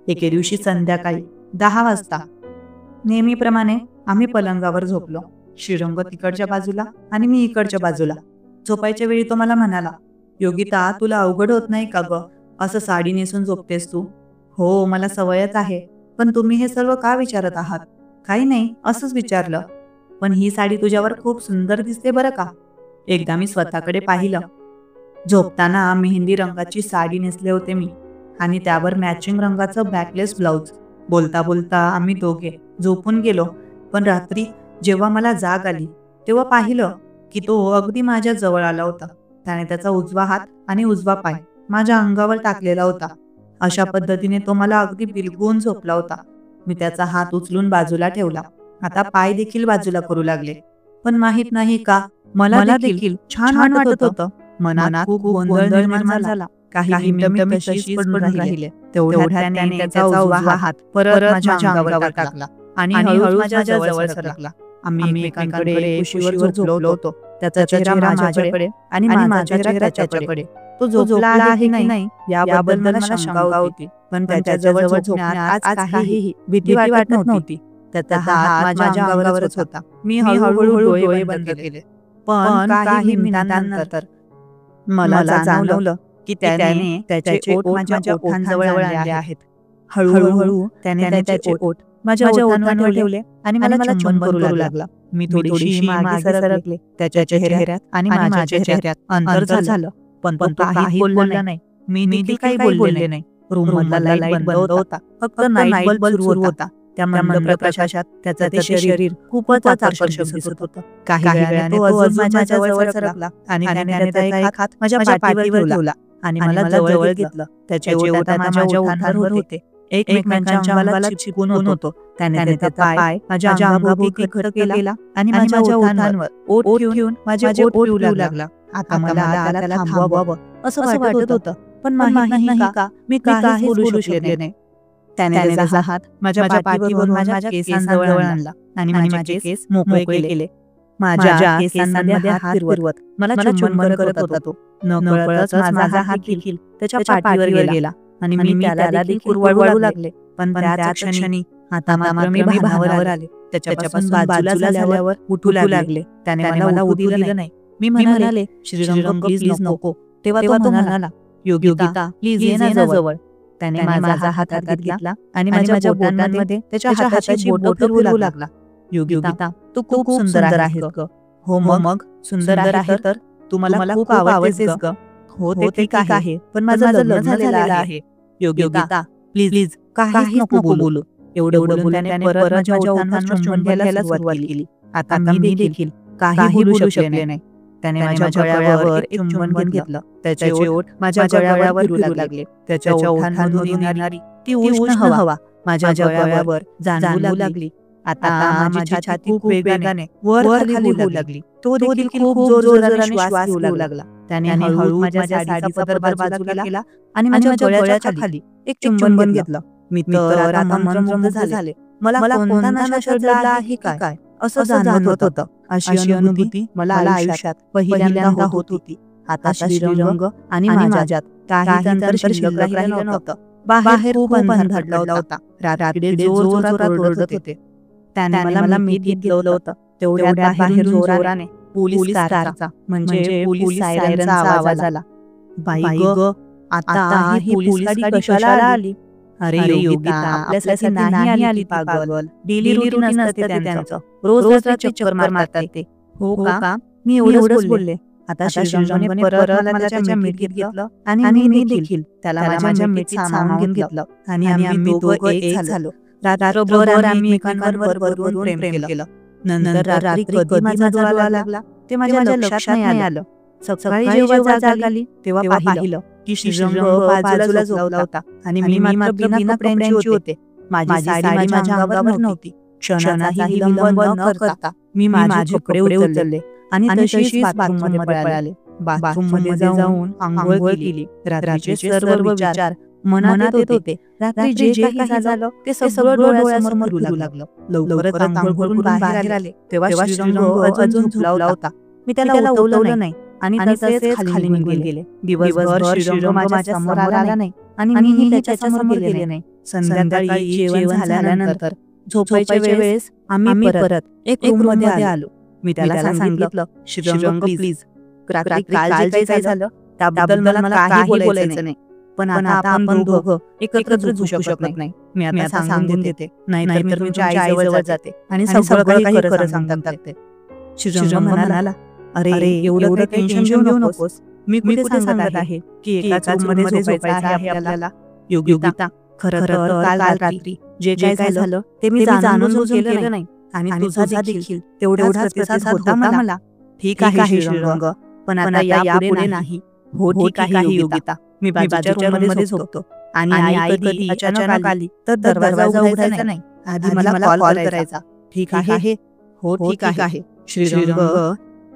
एके दिवशी संध्याकाळी 10 वाजता नेहमीप्रमाणे आम्ही पलंगावर झोपलो. श्रीरंग तिकडच्या बाजूला आणि मी इकडच्या बाजूला. झोपायच्या वेळी तो मला म्हणाला, योगिता, तुला अवघड होत नाही का ग? असं साडी नेसून झोपतेस तू? हो, मला सवयच आहे. पण तुम्ही हे सर्व का विचारत आहात? काही नाही, असंच विचारलं. पण ही साडी तुझ्यावर खूप सुंदर दिसते बरं का. एकदा मी स्वतःकडे पाहिलं. झोपताना मेहंदी रंगाची साडी नेसले होते मी आणि त्यावर मॅचिंग रंगाचं बॅकलेस ब्लाउज. बोलता बोलता आम्ही दोघे झोपून गेलो. पण रात्री जेव्हा मला जाग आली तेव्हा पाहिलं की तो अगदी माझ्या जवळ आला होता. त्याने त्याचा उजवा हात आणि उजवा पाय माझ्या अंगावर टाकलेला होता. अशा पद्धतीने तो मला अगदी बिलगून झोपला होता. मी त्याचा हात उचलून बाजूला ठेवला. आता पाय देखील बाजूला करू लागले. पण माहित नाही का, मला देखील छान वाटत होतं. मनात खूप गोंधळ निर्माण झाला. काही मिनिटं मी तशीच पडून राहिले. तेवढ्यात त्याने त्याचा उजवा हात परत माझ्या अंगावर टाकला आणि हळूच माझ्या जवळ सरकला. आम्ही एकमेकांकडे कुशीवर झोपलो होतो. त्याचा चेहरा माझ्याकडे आणि माझा चेहरा त्याच्याकडे. तो झोपला आहे की नाही याबद्दल मला शंका होती. पण त्याच्या जवळ झोपण्यात आज काहीही भीती वाटत नव्हती. त्याचा हात माझ्या अंगावरच होता. मी हळूहळू डोळे बंद केले. पण काही मिनिटांनंतर मला जाणवलं की त्याने त्याचे ओठ माझ्या ओठांजवळ आणले आहेत. हळूहळू त्याने त्याचे ओठ माझ्या ओठांवर ठेवले आणि मला चुंबन करू लागला. मी थोडीशी मागे सरकले. त्याच्या चेहऱ्यात आणि माझ्या चेहऱ्यात अंतर झालं. पण तो काही बोलला नाही. मी काही बोलले नाही. रूममधला लाईट बंद होता. फक्त नाईट बल्ब सुरू होता. त्या मंद प्रकाशात त्याचं ते शरीर खूपच आकर्षक दिसत होतं. काही वेळाने तो अजून माझ्या जवळ सरकला आणि त्याने त्याचा एक हात माझ्या पाठीवर ठेवला आणि मला जवळ घेतलं. त्याचे ओठ आता माझ्या ओठांवर होते. एकमेकांच्या अंगाला चिपकून होतो. त्याने त्याचा पाय माझ्या अंगाभोवती घट्ट केला आणि माझ्या ओठांवर ओठ ठेवून माझे ओठ पिऊ लागला. आता मला त्याला थांबवावं असं वाटत होतं. पण माहित नाही का, मी काहीच बोलू शकले नाही. त्याने त्याचा हात माझ्या पाठीवरून माझ्या केसांजवळ आणला आणि माझे केस मोकळे केले. माझ्या केसांमध्ये हात फिरवत मला चुंबन करत होता तो. नकळतच माझा हात देखील त्याच्या पाठीवर गेला आणि मी त्याला देखील कुरवाळू लागले. पण त्याच क्षणी आता मात्र मी भानावर आले. त्याच्यापासून बाजूला झाल्यावर उठू लागले. त्याने मला उठू दिलं नाही. मी म्हणाले, श्रीरंग प्लीज नको. तेव्हा तो म्हणाला, योगिता प्लीज ये ना जवळ. त्याने माझा हात हातात घेतला आणि माझ्या बोटांमध्ये त्याच्या हाताची बोटं फिरवू लागला. योगिता, तू खूप सुंदर आहेस ग. हो मग सुंदर आहे तर तू मला खूप आवडतेस ग. हो ते ठीक आहे, पण माझं लग्न झालेलं आहे. योगिता प्लीज काहीच नको बोलू. एवढं बोलून त्याने परत माझ्या ओठांवर चुंबन घ्यायला सुरुवात केली. आता मी देखील काही बोलू शकले नाही. त्याने माझ्या गळ्यावर एक चुंबन घेतलं. त्याचे ओठ माझ्या गळ्यावर फिरू लागले. त्याच्या ओठांमधून येणारी ती उष्ण हवा माझ्या गळ्यावर जाणवू लागली. आता माझी छाती खूप वेगाने वर खाली होऊ लागली. तो देखील खूप जोरजोराने श्वास घेऊ लागला. त्याने हळू माझ्या साडीचा पदर बाजूला केला आणि माझ्या गळ्याच्या खाली एक चुंबन घेतलं. मी तर आता मंत्रमुग्ध झाले. मला कोणता नशा चढला आहे काय असं जाणवत होतं. अशी अनुभूती मला आयुष्यात पहिल्यांदा होत होती. आता श्रीरंग आणि माझ्यात काही अंतर शिल्लक राहिलं नव्हतं. बाहेर खूप अंधार पडला होता. रात्री जोरजोरात ओरडत होते. त्याने मला मीठ घेतलं होतं. तेवढ्यात बाहेरून जोराने पोलीस कारचा म्हणजे पोलीस सायरनचा आवाज आला. बाई ग, आता ही पोलीस गाडी कशाला आली? अरे योगिता, आपल्यासाठी नाही आली पागल. डेली रुटीन असते त्यांचं. रोज रात्री चक्कर मारतात ते. हो का? मी एवढंच बोलले. आता श्रीरंगने परत मला त्याच्या मिठीत घेतलं आणि मी देखील त्याला माझ्या मिठीत सामावून घेतलं आणि आम्ही दोघं एक झालो. रात्रभर आम्ही एकमेकांवर भरभरून प्रेम केलं. नंतर रात्री कधी माझा डोळा लागला ते माझ्या लक्षात नाही आलं. सकाळी जेव्हा जाग आली तेव्हा पाहिलं की श्रीरंग बाजूला झोपला होता आणि मी मात्र बिना कपड्यांची होते. माझी साडी माझ्या अंगावर नव्हती. क्षणाचाही विलंब न करता मी माझे कपडे उचलले आणि तशीच बाथरूममध्ये पळाले. बाथरूममध्ये जाऊन आंघोळ केली. रात्रीचे सर्व विचार मनात येत होते. रात्री जे काही झालं ते सगळं डोळ्यासमोर फिरू लागलं. लवकरच अंघोळ करून बाहेर आले तेव्हा श्रीरंग अजून झोपला होता. मी त्याला उठवलं नाही आणि तसेच खाली निघून गेले. दिवसभर श्रीरंग माझ्या समोर आला नाही आणि मीही त्याच्या समोर गेले नाही. संध्याकाळी जेवण झाल्यानंतर झोपायच्या वेळेस आम्ही परत एक रूम मध्ये आलो. मी त्याला सांगितलं, श्रीरंग प्लीज, रात्री काल जे काही झालं त्याबद्दल मला काही बोलायचं नाही, पण आता आपण दोघं एकत्र झोपू शकत नाही. मी आता सांगून देते, नाहीतर मी तुमच्या आईजवळ जाते आणि सगळं काही खरं सांगून टाकते. श्रीरंग म्हणाला, अरे एवढं टेन्शन घेऊ नकोस. मी कुठे सांगत आहे की एकाच रूम मध्ये झोपायचं आहे आपल्याला. योगिता, खरं तर काल रात्री जे काय झालं ते मी जाणून बुजून केलं नाही आणि तुझा देखील तेवढाच प्रतिसाद होता मला. ठीक आहे श्रीरंग, पण आता यापुढे नाही. हो ठीक आहे योगिता, मी बाजूच्या रूम मध्ये झोपतो आणि आई कधी अचानक आली तर दरवाजा उघडायचा नाही, आधी मला कॉल करायचा. ठीक आहे? हो ठीक आहे. श्रीरंग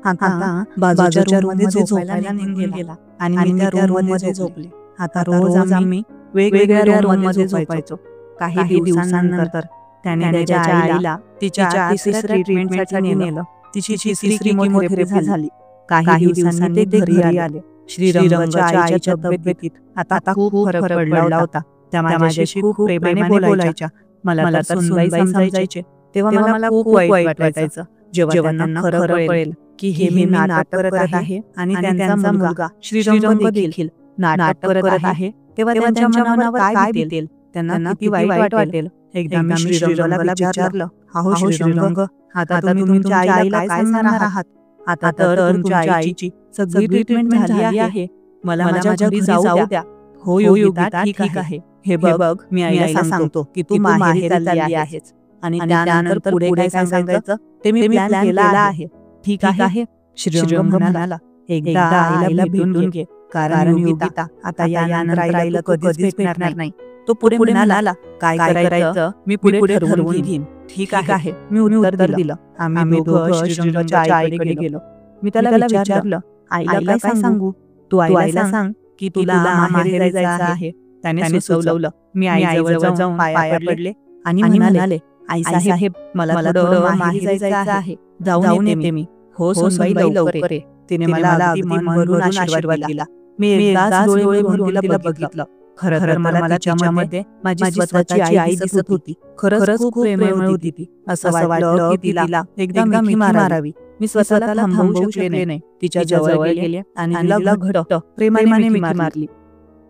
आता बाजूच्या रूम मध्ये झोपायला निघून गेला आणि मी त्या रूम मध्ये झोपले. आता रोज आम्ही वेगवेगळ्या रूम मध्ये झोपायचो. काही दिवसांनंतर त्याने त्याच्या आईला तिच्या तिसऱ्या ट्रीटमेंटसाठी नेलं. तिची तिसरी किमोथेरपी झाली. काही दिवसांनी ते घरी आले. श्रीरंगच्या आईच्या तब्येतीत आता खूप फरक पडला होता. त्या माझ्याशी खूप प्रेमाने बोलायच्या. मला तर सुनबाई समजायचे. तेव्हा मला खूप वाईट वाटायचं जेव्हा त्यांना खरं कळेल की हे मी नाटक करत आहे आणि त्यांचा मुलगा श्रीरंग देखील नाटक करत आहे. तेव्हा त्यांच्या मनावर काय बितेल, त्यांना किती वाईट वाटेल. एकदा मी श्रीरंगला विचारलं, अहो श्रीरंग, आता तुम्ही तुमच्या आईला काय सांगणार आहात? आता तर तुमच्या आईची सगळी ट्रीटमेंट झाली आहे, मला माझ्या घरी जाऊ द्या. हो योगिता, ठीक आहे. हे बघ, मी आईला सांगतो की तू माहेरी चालली आहेस आणि त्यानंतर पुढे काय सांगायचं ते मी प्लॅन केला आहे. ठीक आहे? श्रीरंग म्हणाला, एकदा आईला भेटून घे, कारण योगिता आता यानंतर आईला कधीच भेटणार नाही. तो पुढे म्हणाला, काय करायचं मी पुढे ठरवून घेईन. ठीक आहे, मी उत्तर दिलं. आम्ही दोघं श्रीरंगच्या आईकडे गेलो. मी त्याला विचारलं, आईला काय सांगू? तू आईला सांग की तुला माहेरी जायचं आहे. त्याने सुचवलं. मी आईजवळ जाऊन पाया पडले आणि म्हणाले, आई साहेब, मला थोडं माहेरी जायचं आहे, जाऊन येते मी. हो सुनबाई, लवकर ये. तिने मला अगदी मन भरून आशीर्वाद दिला. मी एकदाच डोळे भरून तिला बघितलं. खरं तर मला तिच्यामध्ये माझी स्वतःची आई दिसत होती. खरंच खूप प्रेमळ होती ती. असं वाटलं की तिला एकदा मिठी मारावी. मी स्वतःला थांबवू शकले नाही. तिच्या जवळ गेले आणि तिला घट्ट प्रेमाने मिठी मारली.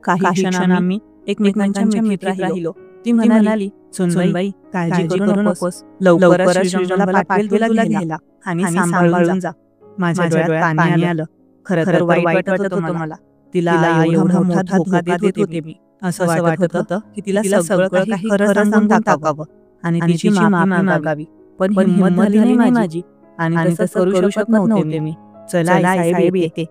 काही क्षण आम्ही एकमेकांच्या मिठीत राहिलो. ती म्हणाली, सुनबाई, काळजी करू नकोस, लवकरच श्रीरंगला पाठवेल तुला घ्यायला आणि सांभाळून जा. माझ्या डोळ्यात पाणी आलं. खरं तर वाईट वाटत होतं मला. तिला एवढा मोठा धोका देत होते मी. असं वाटत होतं की तिला सगळं काही खरं सांगून टाकावं आणि तिची माफी मागावी. पण हिंमत झाली नाही माझी आणि तसं करू शकत नव्हते मी. चला आई साहेब, येते.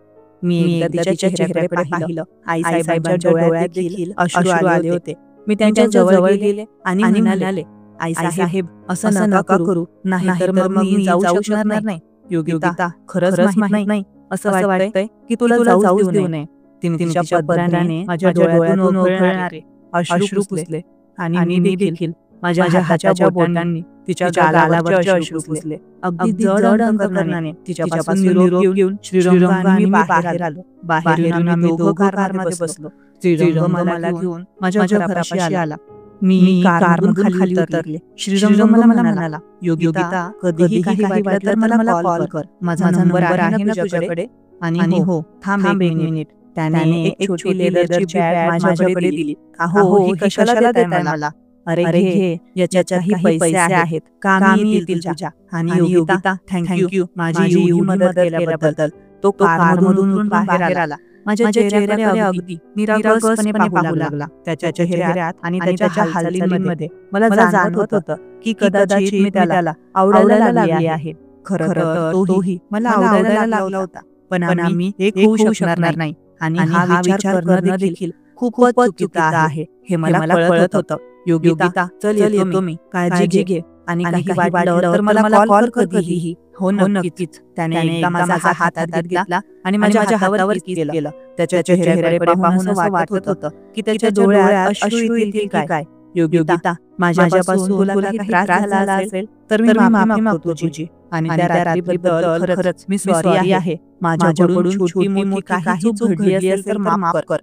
मी एकदा तिच्या चेहऱ्याकडे पाहिलं. आई साहेबांच्या डोळ्यात देखील अश्रू आले होते. मी त्यांच्या जवळ गेले आणि म्हणाले, आई साहेब, असं नका करू, नाहीतर मग मी जाऊ शकणार नाही. योगिता, खरंच माहित नाही, असं वाटतंय की तुला जाऊच देऊ नये. तिने तिच्या पदराने माझ्या डोळ्यातून ओघळणारे अश्रू पुसले आणि मी देखील माझ्या हाताच्या बोटांनी तिच्या गालावरचे अश्रू पुसले. अगदी जड अंतकरणाने तिच्यापासून निरोप घेऊन श्रीरंग आणि मी बाहेर आलो. बाहेर येऊन आम्ही दोघं कारमध्ये बसलो. श्रीरंग मला घेऊन माझ्या घरापाशी आला. मी कारमधून खाली उतरले. श्रीरंग मला म्हणाला, योगिता, कधीही काही वाटलं तर मला कॉल कर. माझा नंबर आहे ना तुझ्याकडे? आणि हो, थांब एक मिनिट. त्याने एक छोटी लेदरची बॅग माझ्याकडे दिली. अहो, ही कशाला देताय मला? अरे घे, याच्याही पैसे आहेत, कामी येतील तुझ्या. आणि योगिता, थँक्यू माझी एवढी मदत केल्याबद्दल. तो कारमधून उतरून बाहेर आला. माझ्या चेहऱ्याकडे अगदी निरागसपणे पाहू लागला. त्याच्या चेहऱ्यात आणि त्याच्या हालचालींमध्ये मला जाणवत होतं की कदाचित मी त्याला आवडायला लागले आहे. खरं तर तोही मला आवडायला लागला होता. पण आम्ही एक होऊ शकणार नाही आणि हा विचार करणं देखील खूपच चुकीचं आहे हे मला कळत होतं. योगिता, चल येतो मी, काळजी घे. आणि काही वाटलं तर मला कॉल कर कधीही. हो नक्कीच. त्याने एकदा माझा हात हातात घेतला आणि माझ्या हातावर किस केलं. त्याच्या चेहऱ्याकडे पाहून असं वाटत होतं की त्याच्या डोळ्यात अश्रू येतील की काय. योगिता, माझ्यापासून तुला काही त्रास झाला असेल तर मी माफी मागतो तुझी. आणि त्या रात्रीबद्दल खरंच मी सॉरी आहे. माझ्याकडून छोटी मोठी काही चूक घडली असेल तर माफ कर.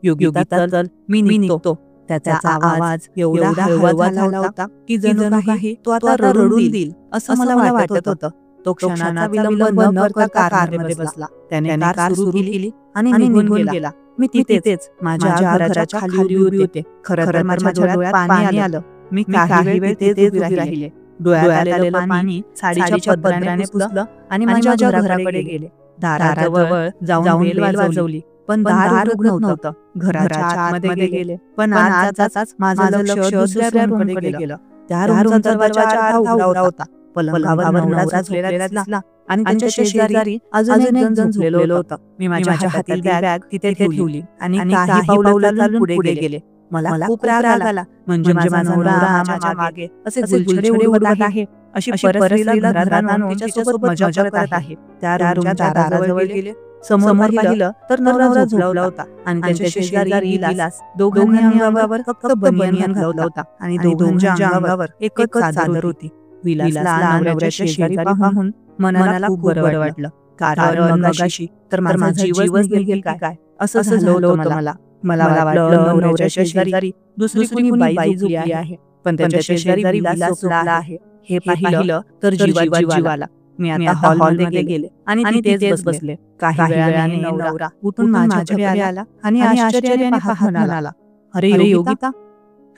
योगिता, चल मी निघतो. त्याचा आवाज एवढा हळवा झाला होता की जणू काही तो आता रडून देईल असं मला वाटत होतं. तो क्षणाचा विलंब न करता कारमध्ये बसला. त्याने कार सुरू केली आणि निघून गेला. मी तिथेच माझ्या घराच्या खाली उभी होते. खरं तर माझ्या डोळ्यात पाणी आलं. मी काही वेळ तिथेच उभी राहिले. डोळ्यात आलेलं पाणी साडीच्या पदराने पुसलं आणि माझ्या घराकडे गेले. दाराजवळ जाऊन बेल वाजवली, पण दार उघडत नव्हतं. घराच्या आतमध्ये गेले, पण आत जाताच माझं लक्ष दुसऱ्या रूमकडे गेलं. त्या रूमचा दरवाजा अर्धा उघडा होता. पलंगावर नवरा झोपलेला दिसला आणि त्याच्या शेजारी अजून एक जण झोपलेलं होतं. मी माझ्या हातातील बॅग तिथे ठेवली आणि काही पावलं चालून पुढे गेले. मला खूप राग आला. म्हणजे माझा नवरा माझ्या मागे असे गुलछडे उडवत आहे, अशी परस्त्रीला घरात आणून तिच्यासोबत मजा करत आहे. त्या रूमच्या दाराजवळ गेले. समोर पाहिलं तर नवरा झोपला होता आणि त्याच्या शेजारी विलास. दोघांनी अंगावर फक्त बनियान घातला होता आणि दोघांच्या अंगावर एकच चादर होती. विलासला नवऱ्याच्या शेजारी पाहून मनाला खूप बरं वाटलं. कारण मगाशी तर माझा जीवच निघेल काय असं झालं होतं मला. मला वाटलं नवऱ्याच्या शेजारी दुसरी कुणी बाई झोपली आहे, पण त्याच्या शेजारी विलास झोपला आहे. हे पाहिलं तर जीव आला. मी आता हॉलमध्ये गेले आणि तिथेच बसले. काही वेळाने नवरा उठून माझ्याकडे आला आणि आश्चर्याने पाहत म्हणाला, अरे योगिता,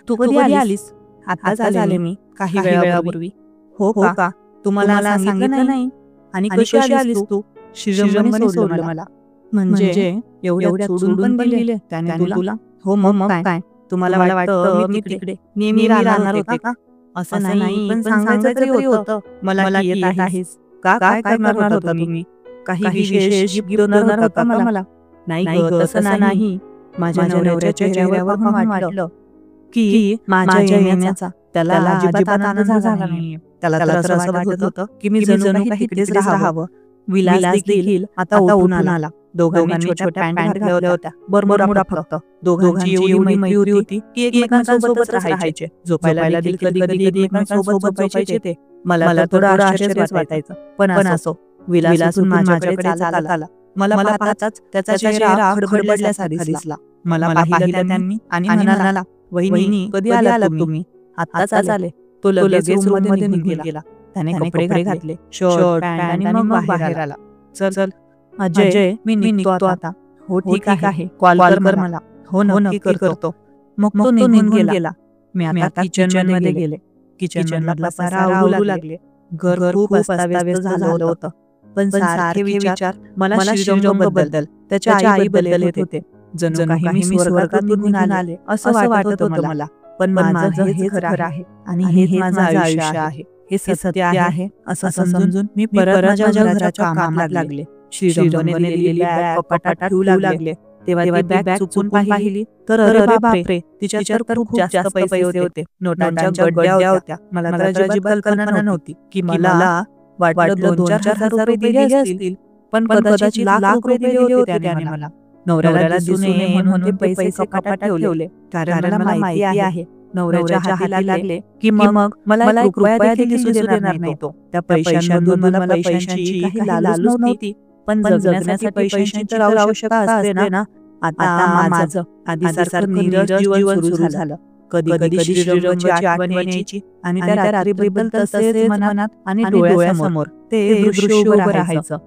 तू कधी आलीस? आताच आले मी, काही वेळापूर्वी. हो का? तू मला सांगितलं नाही. आणि कशी आलीस तू? श्रीरंगने सोडलं मला. म्हणजे एवढ्यात सोडून पण दिले त्याने तुला? हो मग काय? तुम्हाला वाटतं मी तिकडे नेहमी राहणार होते का? असं नाही, पण सांगायचं तरी होतं मला येत आहेस. काय करणार होता तुम्ही? काही विशेष गिफ्ट देणार होता का मला? नाही ग, तसं नाही. माझ्या नवऱ्याच्या चेहऱ्यावर पाहून वाटलं की माझ्या येण्याचा त्याला अजिबात आनंद झाला नाही. त्याला तर असं वाटत होतं की मी जणू काही तिकडेच राहावं. विलास देखील आता उठून आला. दोघांनी छोट्या पॅन्ट घातल्या होत्या, बरमुडा फक्त. दोघांची एवढी मैत्री होती की एकमेकांसोबतच राहायचे. झोपायला देखील कधी एकमेकांसोबत झोपायचे ते. मला तर थोडं आश्चर्यच वाटायचं. पण असो, विलास माझ्याकडे चालत आला. मला पाहताच त्याचा चेहरा खडबडल्यासारखा दिसला. मला पाहिलं त्यांनी आणि म्हणाला, वहिनी कधी आलात तुम्ही? आत्ताच आले. तो लगेच रूममध्ये निघून गेला. त्याने कपडे घातले, शर्ट पॅन्ट आणि मग बाहेर आला. चल अजय, मी निघतो आता. हो ठीक आहे, कॉल कर मला. हो नक्की करतो. मग तो निघून गेला. मी आता किचन मध्ये गेले. किचन मधला पसारा आवरू लागले. घर खूप अस्ताव्यस्त झालं होतं. पण सारखे विचार मला श्रीरंगबद्दल, त्याच्या आईबद्दल येत होते. जणू काही मी स्वर्गात निघून आले असं वाटत होतं मला. पण माझं हेच खरं आहे आणि हेच माझं आयुष्य आहे. हे सत्य आहे असं समजून मी परत माझ्या घराच्या कामात लागले. श्रीरंगने दिलेली बॅग कपाटात ठेवू लागले. तेव्हा ती बॅग चुकून पाहिली तर अरे बापरे, तिच्यात तर खूप जास्त पैसे होते. नोटांच्या गड्ड्या होत्या. मला तर अजिबात कल्पना नव्हती की मला वाटलं 2-4 हजार रुपये दिले असतील, पण कदाचित लाख रुपये दिले होते त्याने मला. नवऱ्याला दिसू नये म्हणून ते पैसे कपाटात ठेवले. कारण मला माहिती आहे नवऱ्याच्या हाती लागले की मग मला एक रुपया देखील दिसू देणार नाही तो. त्या पैशांमधून मला पैशांची काही लालूच नव्हती, पण जगण्यासाठी पैशांची तर आवश्यकता असते ना. आता माझं आधीसारखं नीरस जीवन सुरू झालं. कधी श्रीरंगची आठवण यायची आणि त्या रात्रीबद्दल तसेच मनात आणि डोळ्यासमोर ते दृश्य उभं राहायचं.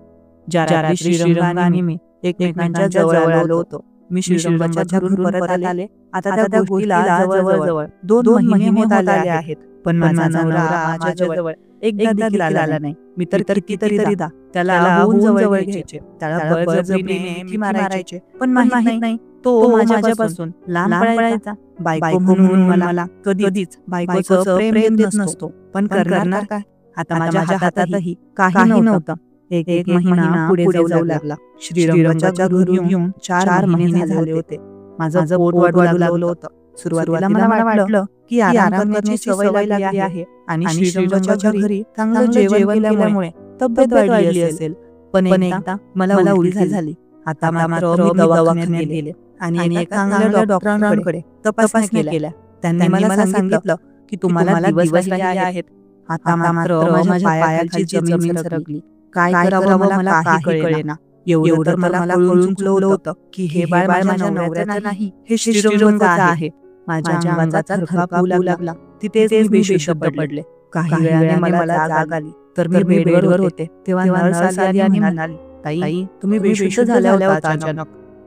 ज्या रात्री श्रीरंग आणि मी एकमेकांच्या जवळ आलो होतो. मी श्रीरंगाच्या घरून परत आले. आता त्या गोष्टीला जवळ 2 महिने होत आले आहेत. पण माझा नवरा माझ्याजवळ एकदा देखील आला नाही. मी तर कितीतरीदा त्याला होऊन जवळ घ्यायचे, त्याला बळजबरीने मिठी मारायचे, पण माहित नाही तो माझ्यापासून लांब पळायचा. बायको म्हणून मला कधीच बायकोचं प्रेम देत नसतो, पण करणार काय? आता माझ्या हातातही काही नव्हतं. एक महिना पुढे जाऊ लागला. श्रीरंगाच्या घरून येऊन 4 महिने झाले होते. माझं पोट वाढू लागलं होतं. सुरुवातीला मला वाटलं की आराम करण्याची सवय लागली आहे आणि श्रीरंगाच्या घरी चांगलं जेवण केल्यामुळे तब्येत वाढली असेल. पण एकदा मला उलटी झाली. आता मात्र मी दवाखान्यात गेले आणि एका चांगल्या डॉक्टरांकडे तपासण्या केल्या. त्यांनी मला सांगितलं की तुम्हाला दिवस राहिले आहेत. आता मात्र माझ्या पायाखालची जमीन सरकली. काय करावं मला काही कळेना. एवढं तर मला कळून चुकलं होतं की हे बाळ माझ्या नवऱ्याचं नाही, हे श्रीरंगाचं आहे. माझ्या अंगाचा थरकाप होऊ लागला. तिथेच मी बेशुद्ध पडले. काही वेळाने मला जाग आली तर मी बेडवर होते. तेव्हा नर्स आली आणि म्हणाली, ताई तुम्ही बेशुद्ध झाल्या होता अचानक.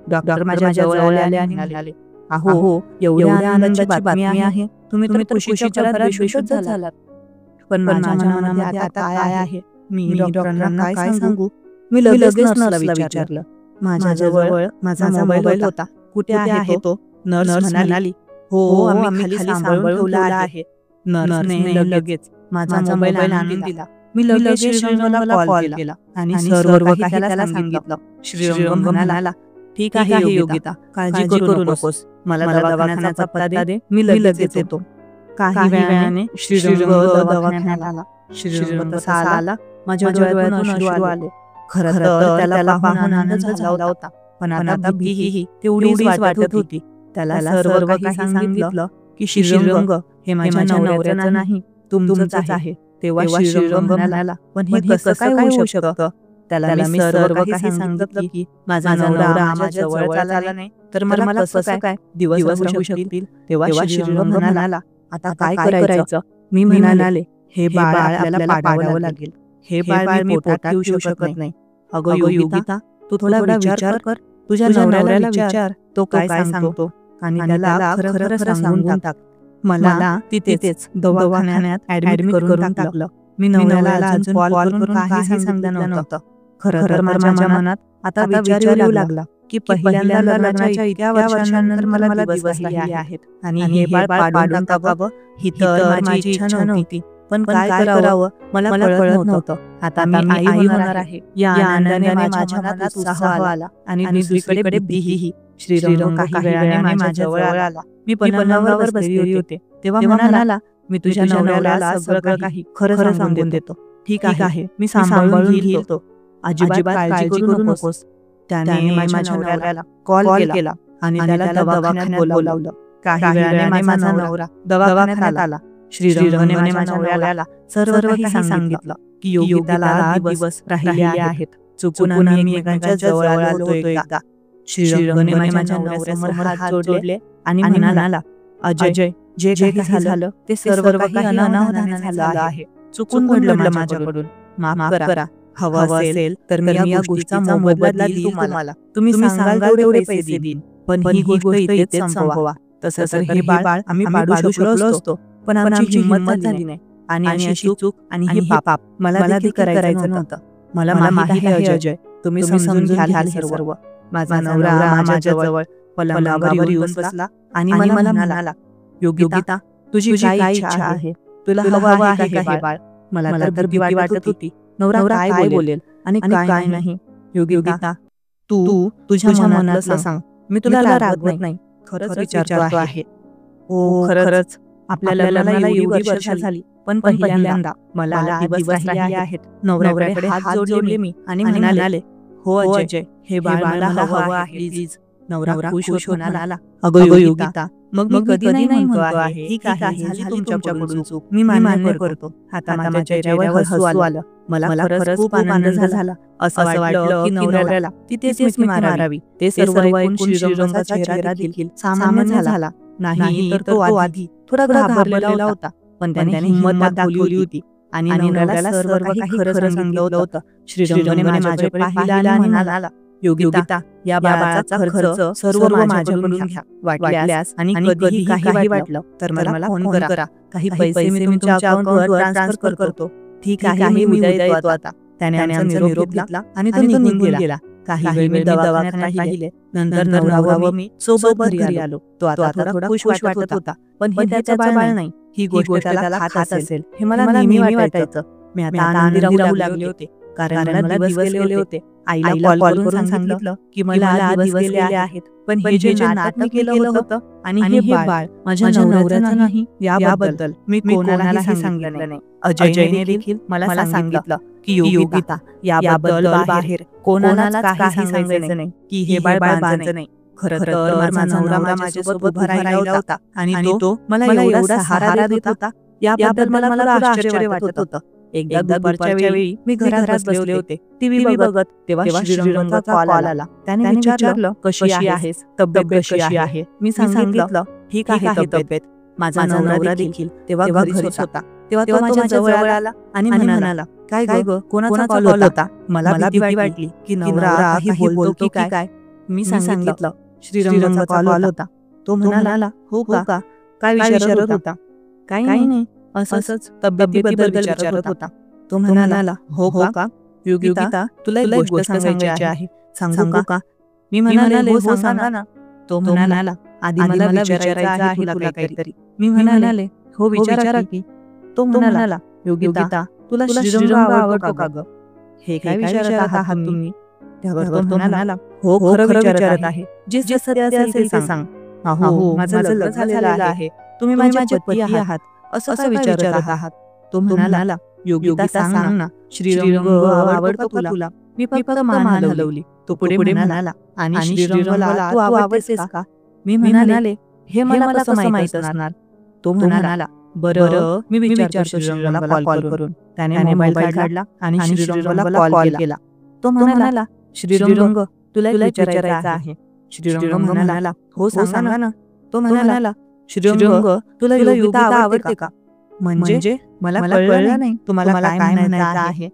डॉक्टर माझ्या जवळ आले आणि म्हणाले, अहो एवढ्या आनंदाची बातमी आहे. तुम्ही तर खुशीच्या भरात बेशुद्ध झालात. पण माझ्या मनामध्ये आता काय आहे मी डॉक्टरांना काय सांगू. मी लगेच नर्सला विचारलं. माझ्या जवळ माझा मोबाईल होता. कुठे आहे तो. नर्स म्हणाली, हो आम्ही खाली सांभाळून ठेवला आहे. नर्सने लगेच माझा मोबाईल आणून दिला. मी लगेच श्रीरंगाला कॉल केला आणि सर्व काही त्याला सांगितलं. श्रीरंग म्हणाला, ठीक आहे योगिता, काळजी करू नकोस. मला दवाखान्याचा पत्ता दे, मी लगेच येतो. काही वेळाने श्रीरंग दवाखान्यात आला. श्रीरंग तसा आला, माझ्या डोळ्यातून अश्रू आले. खरं तर त्याला पाहून आनंद झाला होता, पण आता भीतीही तेवढीच वाटत होती. त्याला सर्व काही सांगितलं की श्रीरंग हे माझ्या नवऱ्याचं नाही, तुमचंच आहे. तेव्हा श्रीरंग म्हणाला, पण हे कसं काय होऊ शकतं. त्याला मी सर्व काही सांगितलं की माझा नवरा माझ्या जवळ आला नाही तर मला कसं काय दिवस होऊ शकतील. तेव्हा श्रीरंग म्हणाला, आता काय करायचं. मी म्हणाले, हे बाळ आपल्याला पाडावं लागेल. हे बाळ मी पोटात ठेवू शकत नाही. अगं योगिता, तू थोडा विचार कर. तुझ्या नवऱ्याला विचार, तो काय सांगतो आणि त्याला खरं सांगून टाक. मला तिथेच दवाखान्यात ऍडमिट करून टाकलं. मी नवऱ्याला अजून कॉल करून काही सांगितलं नव्हतं. खरं तर माझ्या मनात आता विचार येऊ लागला की पहिल्यांदा लग्नाच्या इतक्या वर्षांनंतर मला दिवस राहिले आहेत आणि हे बाळ पाडून टाकावं ही तर माझी इच्छा नव्हती. पण काय करावं मला कळत नव्हतं. आता मी आई होणार आहे या आनंदाने माझ्या मनात उत्साह आला आणि दुसरीकडे भीतीही. श्रीरंग काही वेळाने माझ्या जवळ आला. मी पलंगावर बसलेली होते. तेव्हा म्हणाला, मी तुझ्या नवऱ्याला सगळं काही खरं सांगून देतो. ठीक आहे, मी सांभाळून घेईल तो. अजिबात काळजी करू नकोस. त्याने माझ्या नवऱ्याला कॉल केला आणि त्याला दवाखान्यात बोलावलं. काही वेळाने माझा नवरा दवाखान्यात आला. श्रीरंगने माझ्या नवऱ्याला सर्व काही सांगितलं की योगिताला दिवस राहिले आहेत. चुकून आम्ही एकमेकांच्या जवळ आलो होतो एकदा. श्रीरंगने माझ्या नवऱ्यासमोर हात जोडले आणि म्हणाला, अजय, जे काही झालं ते सर्व काही अनावधानाने झालं आहे. चुकून घडलं माझ्याकडून. माफ करा. हवं असेल तर मी या गोष्टीचा मोबदला देईल तुम्हाला. तुम्ही सांगाल तेवढे पैसे देईन. पण ही गोष्ट इथेच संपवा. तसं तर हे बाळ आम्ही पाडू शकलो असतो, पण आमची हिंमत झाली नाही. आणि अशी चूक आणि हे पाप मला ते करायचं नव्हतं. मला माहिती आहे अजय, तुम्ही समजून घ्याल सर्व. माझा नवरा माझ्या जवळ पलंगावर येऊन बसला आणि मला म्हणाला, योगिता, तुझी काय इच्छा आहे. तुला हवं आहे का हे बाळ. मला तर भीती वाटत होती. नवरा काय बोलेल आणि काय नाही. योगिता, तू तुझ्या मनातलं सांग. मी तुला रागवत नाही, खरंच विचारतो आहे. हो खरंच आपल्या लग्नाला एवढी वर्ष झाली, पण पहिल्यांदा मला दिवस राहिले आहेत. नवऱ्याकडे हात जोडले मी आणि म्हणाले, हो अजय, हे बाळ मला हवं आहे प्लीज. नवरा खुश म्हणाला, अगं योगिता, मग मी कधी नाही म्हणतो आहे. ठीक आहे, झाली तुमच्याकडून चूक, मी मान्य करतो. आता माझ्या चेहऱ्यावर हसू आलं. मला खरंच खूप आनंद झाला. असं वाटलं की नवऱ्याला तिथेच मी मारावी. ते सर्व ऐकून श्रीरंगाचा चेहरा देखील सामान्य झाला. नाही तर तो आधी थोडा घाबरलेला होता, पण त्याने हिंमत दाखवली होती आणि नवऱ्याला सर्व काही खरं सांगितलं होतं. श्रीरंगाने माझ्याकडे पाहिलं आणि म्हणाला, योगिता, या बाळाचा खर्च सर्व माझ्याकडून घ्या. वाटल्यास आणि कधीही काही वाटलं तर मला फोन करा. काही पैसे मी तुमच्या अकाउंटवर ट्रान्सफर करतो. ठीक आहे, मी उद्या येतो आता. त्याने आमचा निरोप घेतला आणि तो निघून गेला. काही वेळ मी दवाखान्यात राहिले. नंतर नवरा व मी सोबत घरी आलो. तो आता थोडा खुश वाटत होता, पण हे त्याचं बाळ नाही. ही गोष्ट त्याला खात असेल हे मला नेहमी वाटायचं. मी आता आनंदी राहू लागले होते, कारण मला दिवस गेले होते. आईला कॉल करून सांगितलं की मला दिवस गेले आहेत, पण हे जे नाटक मी केलं होतं आणि हे बाळ माझ्या नवऱ्याचं नाही याबद्दल मी कोणालाही सांगितलं नाही. अजयने देखील मला सांगितलं की योगिता याबद्दल बाहेर कोणालाच काही सांगायचं नाही की हे बाळ माझं नाही. खरं तर माझा नवरा माझ्यासोबत उभा राहिला होता आणि तो मला एवढा सहारा देत होता याबद्दल मला थोडं आश्चर्य वाटत होतं. एकदा दुपारच्या वेळी मी घरात बसले होते टीव्ही बघत, तेव्हा श्रीरंगचा कॉल आला. त्याने विचारलं कशी आहेस, तब्येत कशी आहे. मी सांगितलं ठीक आहे तब्येत. माझा नवरा देखील तेव्हा घरीच होता. तेव्हा तो माझ्या जवळ आला आणि म्हणाला काय ग, कोणाचा कॉल होता. मला भीती वाटली की नवरा काही बोलतो की काय. मी सांगितलं श्रीरंगचा कॉल होता. तो म्हणाला हो का, काय विचारत होता. काही नाही, असंच तब्येतीबद्दल विचारत होता. तो म्हणाला हो का, योगिता तुला एक गोष्ट सांगायची आहे, सांगू का. मी म्हणाले हो सांगा ना. तो म्हणाला आधी मला विचारायचं आहे तुला काहीतरी. मी म्हणाले हो विचारा की. तो म्हणाला योगिता तुला श्रीरंग आवडतो का ग. हे काय विचारत आहात तुम्ही. त्यावर तो म्हणाला हो खरं विचारत आहे, जे सत्य असेल ते सांग. हो माझं लग्न झालेलं आहे, तुम्ही माझे पती आहात, असं काय विचारत आहात. तो म्हणाला योगिता सांग ना, श्रीरंग आवडतो का तुला. मी फक्त मान हलवली. तो पुढे म्हणाला आणि श्रीरंगला तू आवडतेस का. मी म्हणाले हे मला कसं माहित असणार. तो म्हणाला बरं मी विचारतो श्रीरंगला कॉल करून. त्याने मोबाईल काढला आणि श्रीरंगला कॉल केला. तो म्हणाला श्रीरंग तुला विचारायचं आहे. श्रीरंग म्हणाला हो सांगा ना. तो म्हणाला श्रीरंग तुला योगिता आवडते का. म्हणजे मला कळलं नाही तुम्हाला काय म्हणायचं आहे.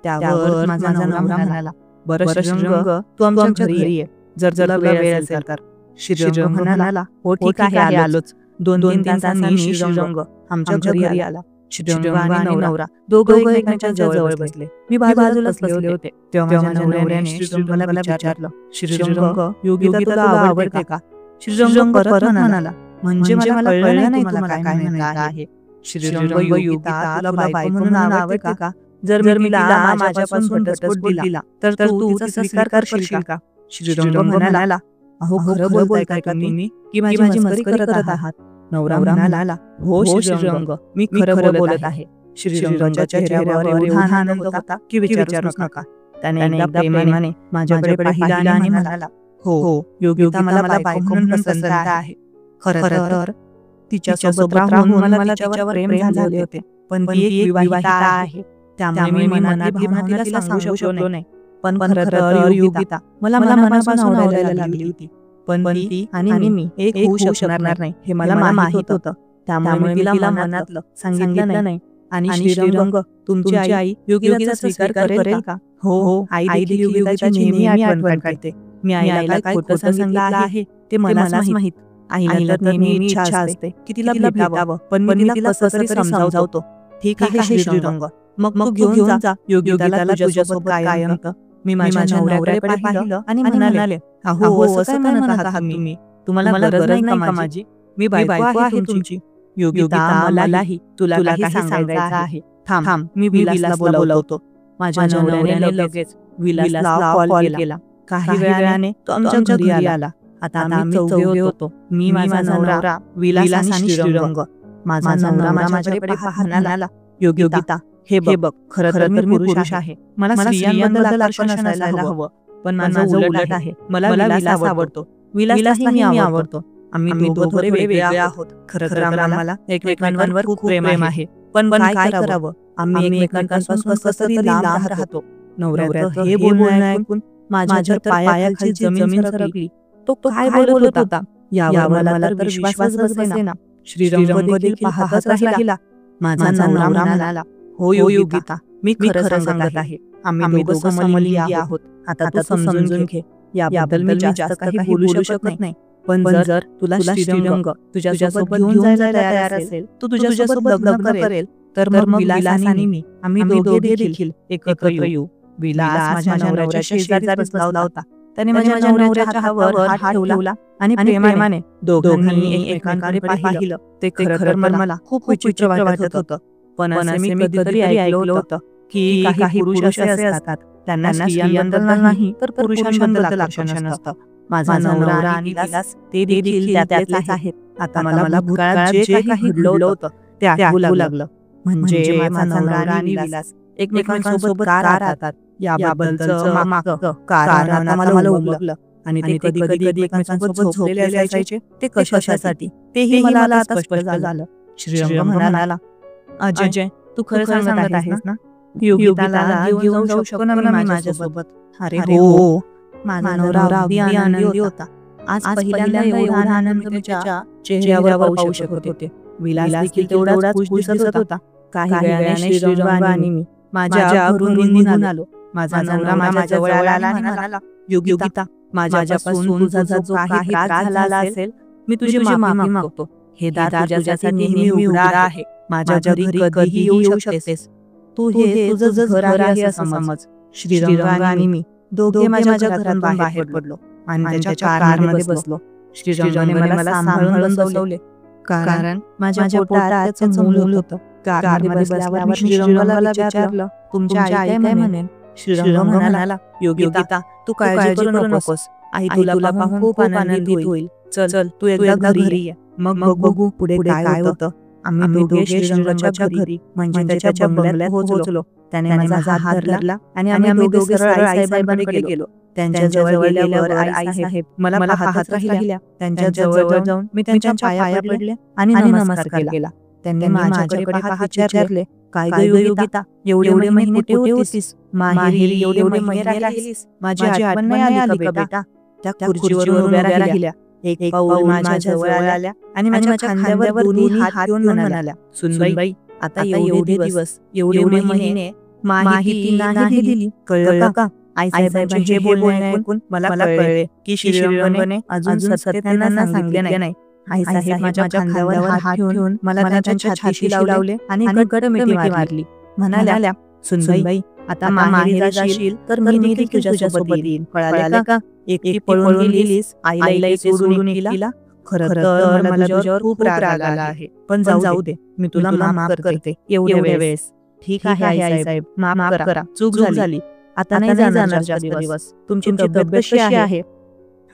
त्यावर माझा नवरा म्हणाला बरं श्रीरंग तू आमच्या घरी ये, जर तुला वेळ असेल तर. श्रीरंग म्हणाला हो ठीक आहे आलोच. 2-3 तासांनी श्रीरंग आमच्या घरी आला. श्रीरंग आणि नवरा दोघं एकमेकांच्या जवळ बसले. मी बाजूलाच बसले होते. तेव्हा माझ्या नवऱ्याने श्रीरंगला विचारलं श्रीरंग योगिता तुला आवडते का. श्रीरंग परत म्हणाला म्हणजे मला कळलं नाही तुम्हाला काय म्हणायचं आहे. श्रीरंग योगिता तुला बायको म्हणून आवडते का. जर मी तिला माझ्यापासून घटस्फोट दिला तर तू तिचा स्वीकार करशील का. श्रीरंग म्हणाला अहो खरं बोलताय का तुम्ही की माझी मस्करी करत आहात. नवरा म्हणाला हो श्रीरंग मी खरं बोलत आहे. श्रीरंगाच्या चेहऱ्यावर एवढा आनंद होता की विचारूच नका. त्याने एकदा प्रेमाने माझ्याकडे पाहिलं आणि म्हणाला हो योगिता मला बायको म्हणून पसंत आहे. खरं तर तिच्यासोबत राहून मला तिच्यावर प्रेम झाले होते, पण ती एक विवाहिता आहे. त्यामुळे मी मनातली भावना तिला सांगू शकलो नाही. पण खरं तर योगिता मला मनापासून आवडायला लागली होती. पण ती आणि मी एक होऊ शकणार नाही हे मला माहित होतं. त्यामुळे मी तिला मनातलं सांगितलं नाही. आणि श्रीरंग तुमची आई योगिताचा स्वीकार करेल का. हो आई देखील योगिताची नेहमी आठवण काढते. मी आईला काय खोटं सांगितलं आहे ते मलाच माहित. आईला तर नेहमी इच्छा असते की तिला भेटावं, पण मी तिला कसं तरी समजावतो. ठीक आहे श्रीरंग मग तू घेऊन जा योगिताला तुझ्यासोबत कायम. मी माझ्या नवऱ्याकडे पाहिलं आणि म्हणाले अहो असं काय म्हणत आहात तुम्ही. तुम्हाला गरज नाही का माझी. मी बायको आहे तुमची. योगिता मलाही तुला काही सांगायचं आहे. थांब मी विलासला बोलवतो. माझ्या नवऱ्याने लगेच विलासला कॉल केला. काही वेळाने तो आमच्या घरी आला. आता आम्ही चौघे होतो. मी माझा नवरा विलास आणि श्रीरंग. माझा नवरा माझ्याकडे पाहत म्हणाला योगिता हे बघ खरं तर मी पुरुष आहे. मला स्त्रियांबद्दल आकर्षण असायला हवं, पण माझं उलट आहे. मला विलास आवडतो. विलासलाही मी आवडतो. आम्ही दोघं थोडे वेगळे आहोत. खरं तर आम्हाला एकमेकांवर खूप प्रेम आहे, पण काय करावं आम्ही एकमेकांपासून कसं तरी लांब राहतो. नवऱ्याचं हे बोलणं ऐकून माझ्या पायाखालची जमीन सरकली. तो काय बोलत होता यावर मला तर विश्वासच बसेना. श्रीरंग देखील पाहतच राहिला. माझा नवरा म्हणाला हो योगिता मी खरं सांगत आहे. आम्ही दोघं समलिंगी आहोत. आता तू समजून घे. याबद्दल मी जास्त काही बोलू शकत नाही. पण जर तुला श्रीरंग तुझ्यासोबत घेऊन जायला तयार असेल, तू तुझ्यासोबत लग्न करेल, तर मग विलास आणि मी आम्ही दोघे देखील एकत्र येऊ. विलास माझ्या नवऱ्याच्या शेजारी बसला होता. त्याने माझ्या नवऱ्याच्या हातावर हात ठेवला आणि प्रेमाने दोघांनी एकमेकांकडे पाहिलं. ते खरं मला खूप विचित्र वाटत होतं. पण असे मी कधीतरी ऐकलं होतं की काही पुरुष असे असतात त्यांना स्त्रियांबद्दल नाही तर पुरुषांबद्दल आकर्षण असतं. माझा नवरा आणि विलास ते देखील त्यातलेच आहेत. आता मला भूतकाळात जे काही घडलं होतं ते आठवू लागलं. म्हणजे माझा नवरा आणि विलास एकमेकांसोबत का राहतात याबद्दलचं मागचं कारण आता मला उमगलं. आणि ते कधी कधी एकमेकांसोबत झोपलेले असायचे ते कशासाठी तेही मला आता स्पष्ट झालं. श्रीरंग म्हणाला, अजय, तू खरं सांगत आहेस ना? योगिताला घेऊन जाऊ शकतो ना मी माझ्यासोबत? अरे हो, माझा नवरा अगदी आनंदी होता. आज पहिल्यांदा एवढा आनंद मी त्याच्या चेहऱ्यावर पाहू शकत होते. विलास देखील तेवढाच खुश दिसत होता. काही वेळाने श्रीरंग आणि मी माझ्या घरून निघून आलो. माझा नवरा माझ्या जवळ आला आणि म्हणाला, योगिता, माझ्यापासून तुझा जो काही त्रास झाला असेल मी तुझी माफी मागतो. हे दार तुझ्यासाठी नेहमी उघडं आहे. माझ्या घरी कधीही येऊ शकतेस. तू हे तुझं घर आहे असं समज. श्रीरंग आणि मी दोघे माझ्या घरातून बाहेर पडलो आणि त्याच्या कारमध्ये बसलो. श्रीरंगाने मला सांभाळून बसवले कारण माझ्या पोटात त्याचं मूल होतं. कारमध्ये बसल्यावर मी श्रीरंगाला विचारलं, तुमच्या आई काय म्हणेल? श्रीरंग म्हणाला, योगिता, तू काळजी करू नकोस. आई तुला पाहून खूप आनंदित होईल. चल तू एकदा घरी ये, मग बघू पुढे काय होतं. आम्ही दोघे श्रीरंगाच्या घरी म्हणजे त्याच्या बंगल्यात पोहोचलो. त्याने माझा हात धरला आणि आम्ही दोघे सरळ आईसाहेबांकडे गेलो. त्यांच्या जवळ गेल्यावर आईसाहेब मला पाहत राहिल्या. त्यांच्या जवळ जाऊन मी त्यांच्या पाया पडले आणि नमस्कार केला. त्यांनी माझ्याकडे पाहत विचारले, काय ग योगिता, एवढे महिने कुठे होतीस? माहेरी एवढे महिने राहिलीस? माझी आठवण नाही आली का बेटा? त्या खुर्चीवर उभ्या राहिल्या. एक पाऊल माझ्या जवळ आल्या आणि माझ्या खांद्यावर दोन्ही हात घेऊन म्हणाल्या, सुनबाई, आता एवढे दिवस एवढे महिने माहिती नाही दिली, कळलं का? आईसाहेबांचे हे बोलणे ऐकून मला कळले की श्रीरंगाने अजून सत्य त्यांना सांगितले नाही. आईसाहेब माझ्या खांद्यावर हात ठेवून मला त्यांच्या छातीशी लावले आणि घट्ट मिठी मारली. म्हणाल्या, सुनबाई, आता माहेरी जाशील तर मी देखील तुझ्यासोबत येईन, कळाले का? एकटी पळून गेलीस, आईला सोडून गेला. खरं तर मला तुझ्यावर खूप राग आला आहे, पण जाऊ दे, मी तुला माफ करते एवढ्या वेळेस. ठीक आहे आईसाहेब, माफ करा, चूक झाली. आता नाही जाणार जास्त दिवस. तुमची तब्येत कशी आहे?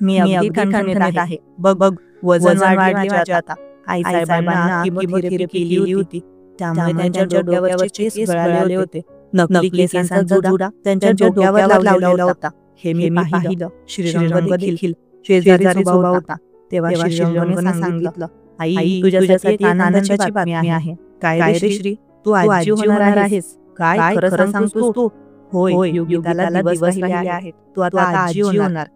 मी अगदी ठणठणीत आहे. बघ, वजन वाढले माझे आता. आईसाहेबांना किमोथेरपी केली होती, त्यामुळे त्यांच्या डोक्यावरचे केस गळाले होते. नकली केसांचा जुडा त्यांच्या डोक्यावर लावलेला होता. हे मी पाहिलं. श्रीरंग देखील शेजारीच उभा होता. तेव्हा श्रीरंगाने सांगितलं, आई, तुझ्यासाठी एक आनंदाची बातमी आहे. काय रे श्री, तू आजी होणार आहेस? काय खरं सांगतोस तू? होय, योगिताला दिवस राहिले आहेत. तू आता आजी होणार.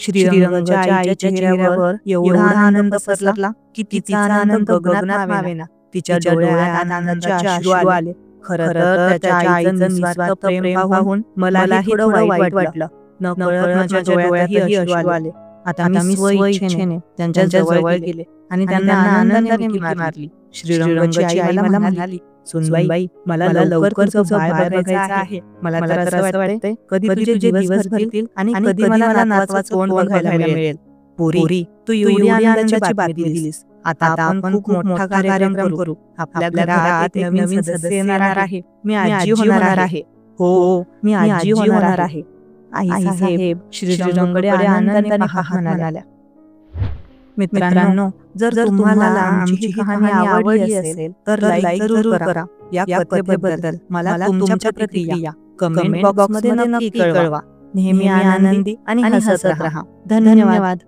श्रीरंगाच्या आईच्या चेहऱ्यावर एवढा आनंद पसरला की तिचा आनंद गगनात मावेना. तिच्या डोळ्यात आनंदाचे अश्रू आले. खरं तर त्याच्या आईचं निस्वार्थ प्रेम पाहून मलाही थोडं वाईट वाटलं. नकळत माझ्या डोळ्यातही अश्रू आले. आता मी स्वइच्छेने त्यांच्या जवळ गेले आणि त्यांना आनंदाने मिठी मारली. श्रीरंगाची आई मला म्हणाली, सुनबाई, मला लवकर तुझं बाळ बघायचं आहे. मला तर असं वाटतंय कधी तुझे दिवस भरतील आणि कधी मला नातवाचं तोंड बघायला मिळेल. पोरी, तू एवढी आनंदाची बातमी दिलीस. आता आपण खूप मोठा कार्यक्रम करू. आपल्या घरात एक नवीन सदस्य येणार आहे. मी आजी होणार आहे. हो, मी आजी होणार आहे. आईसाहेब श्रीरंगाकडे आनंदाने पाहत म्हणाल्या. मित्रांनो, जर तुम्हाला आमची ही कहाणी आवडली असेल तर लाईक जरूर करा. या कथेबद्दल मला तुमच्या प्रतिक्रिया कमेंट बॉक्समध्ये नक्की कळवा. नेहमी आनंदी आणि हसत राहा. धन्यवाद.